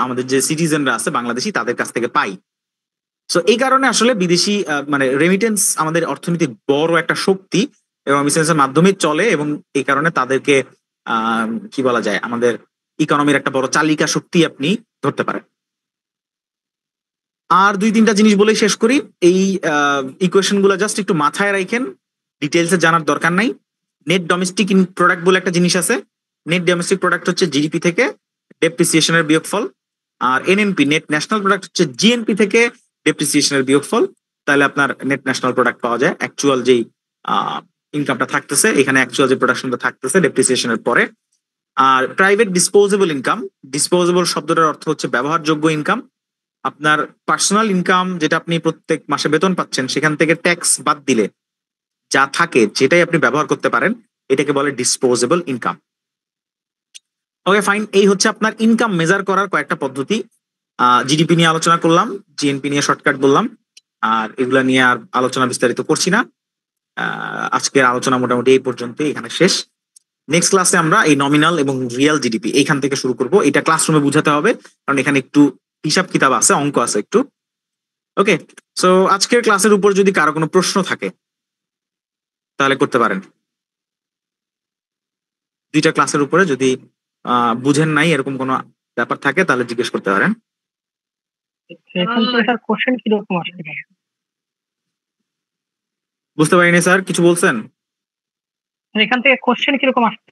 আমাদের যে সিটিজেনরা আছে বাংলাদেশি তাদের কাছ থেকে পাই। সো এই কারণে আসলে বিদেশি মানে রেমিটেন্স আমাদের অর্থনীতির বড় একটা শক্তি এবং রেমিটেন্সের মাধ্যমে চলে, এবং এই কারণে তাদেরকে কি বলা যায়, আমাদের ইকোনমির একটা বড় চালিকা শক্তি আপনি ধরতে পারেন। আর 2-3টা জিনিস বলেই শেষ করি। এই ইকুয়েশন গুলো জাস্ট একটু মাথায় রাখেন, ডিটেলসে জানার দরকার নাই। নেট ডোমেস্টিক প্রোডাক্ট বলে একটা জিনিস আছে। নেট ডোমেস্টিক প্রোডাক্ট হচ্ছে জিডিপি থেকে ডেপ্রিসিয়েশনের বিয়োগফল, আর এনএনপি নেট ন্যাশনাল প্রোডাক্ট হচ্ছে জিএনপি থেকে ডেপ্রিসিয়েশনের বিয়োগফল, তাহলে আপনার নেট ন্যাশনাল প্রোডাক্ট পাওয়া যায়। অ্যাকচুয়াল যেই ইনকামটা থাকতেছে এখানে, অ্যাকচুয়াল যে প্রোডাকশনটা থাকতেছে ডেপ্রিসিয়েশনের পরে। আর প্রাইভেট ডিসপোজেবল ইনকাম, ডিসপোজেবল শব্দটার অর্থ হচ্ছে ব্যবহারযোগ্য ইনকাম। আপনার পার্সোনাল ইনকাম যেটা আপনি প্রত্যেক মাসে বেতন পাচ্ছেন সেখান থেকে ট্যাক্স বাদ দিলে যা থাকে যেটাই আপনি ব্যবহার করতে পারেন, এটাকে বলে ডিসপোজেবল ইনকাম। ওকে ফাইন, এই হচ্ছে আপনার ইনকাম মেজার করার কয়েকটা পদ্ধতি। জিডিপি নিয়ে আলোচনা করলাম, জিএনপি নিয়ে শর্টকাট বললাম, আর এগুলা নিয়ে আর আলোচনা বিস্তারিত করছি না। আজকের আলোচনা মোটামুটি এই পর্যন্ত, এখানে শেষ। নেক্সট ক্লাসে আমরা এই নমিনাল এবং রিয়েল জিডিপি এইখান থেকে শুরু করব। এটা ক্লাসরুমে বুঝাতে হবে কারণ এখানে একটু হিসাব কিতাব আছে, অঙ্ক আছে একটু। ওকে, সো আজকের ক্লাসের উপর যদি কারো কোনো প্রশ্ন থাকে তাহলে করতে পারেন। দুইটা ক্লাসের উপরে যদি বুঝেন নাই এরকম কোনো ব্যাপার থাকে তাহলে জিজ্ঞেস করতে পারেন। বুঝতে পারিনি স্যার, কিছু বলছেন? এখান থেকে কোশ্চেন কিরকম আসবে?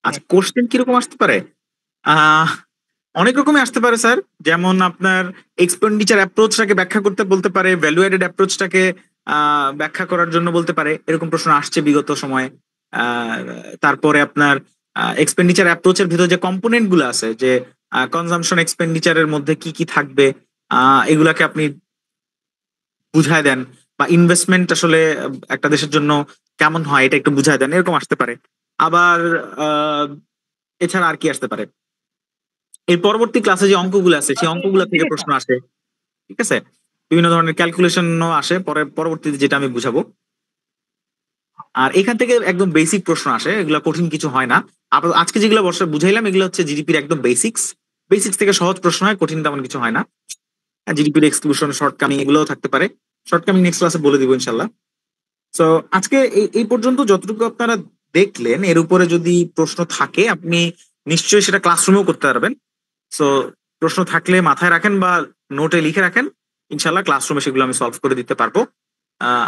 আচ্ছা, কোশ্চেন কিরকম আসতে পারে? অনেক রকমই আসতে পারে স্যার। যেমন আপনার এক্সপেন্ডিচার অ্যাপ্রোচটাকে ব্যাখ্যা করতে বলতে পারে, ভ্যালু অ্যাডেড অ্যাপ্রোচটাকে ব্যাখ্যা করার জন্য বলতে পারে, এরকম প্রশ্ন আসছে বিগত সময়ে। তারপরে আপনার এক্সপেন্ডিচার অ্যাপ্রোচের ভিতরে যে কম্পোনেন্ট গুলো আছে, যে কনজাম্পশন এক্সপেন্ডিচারের মধ্যে কি কি থাকবে, এগুলাকে আপনি বুঝায় দেন, বা ইনভেস্টমেন্ট আসলে একটা দেশের জন্য কেমন হয় এটা একটু বুঝায় দেন, এরকম আসতে পারে। আবার এছাড়া আর কি আসতে পারে, এর পরবর্তী ক্লাসে যে অঙ্কগুলো আছে সেই অঙ্কগুলো থেকে প্রশ্ন আসে, ঠিক আছে? বিভিন্ন ধরনের ক্যালকুলেশনও আসে পরবর্তীতে, যেটা আমি বুঝাবো। আর এখান থেকে একদম বেসিক প্রশ্ন আসে, এগুলো কঠিন কিছু হয় না। আজকে যেগুলো বুঝাইলাম এগুলো হচ্ছে জিডিপির একদম বেসিক্স থেকে সহজ প্রশ্ন হয়, কঠিন তেমন কিছু হয় না। জিডিপির এক্সক্লুশন, শর্টকামিং এগুলোও থাকতে পারে। শর্টকামিং নেক্সট ক্লাসে বলে দিব ইনশাল্লাহ। সো আজকে এই পর্যন্ত যতটুকু আপনারা দেখলেন, এর উপরে যদি প্রশ্ন থাকে আপনি নিশ্চয়ই সেটা ক্লাসরুমেও করতে পারবেন। সো প্রশ্ন থাকলে মাথায় রাখেন বা নোটে লিখে রাখেন, ইনশাল্লাহ ক্লাসরুমে সেগুলো আমি সলভ করে দিতে পারবো।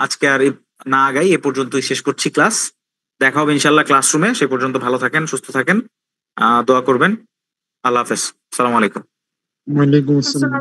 আজকে আর না আগাই, এ পর্যন্তই শেষ করছি ক্লাস। দেখা হবে ইনশাল্লাহ ক্লাসরুমে। সে পর্যন্ত ভালো থাকেন, সুস্থ থাকেন, দোয়া করবেন। আল্লাহ হাফেজ, আসসালামু আলাইকুম। ওয়ালাইকুম আসসালাম।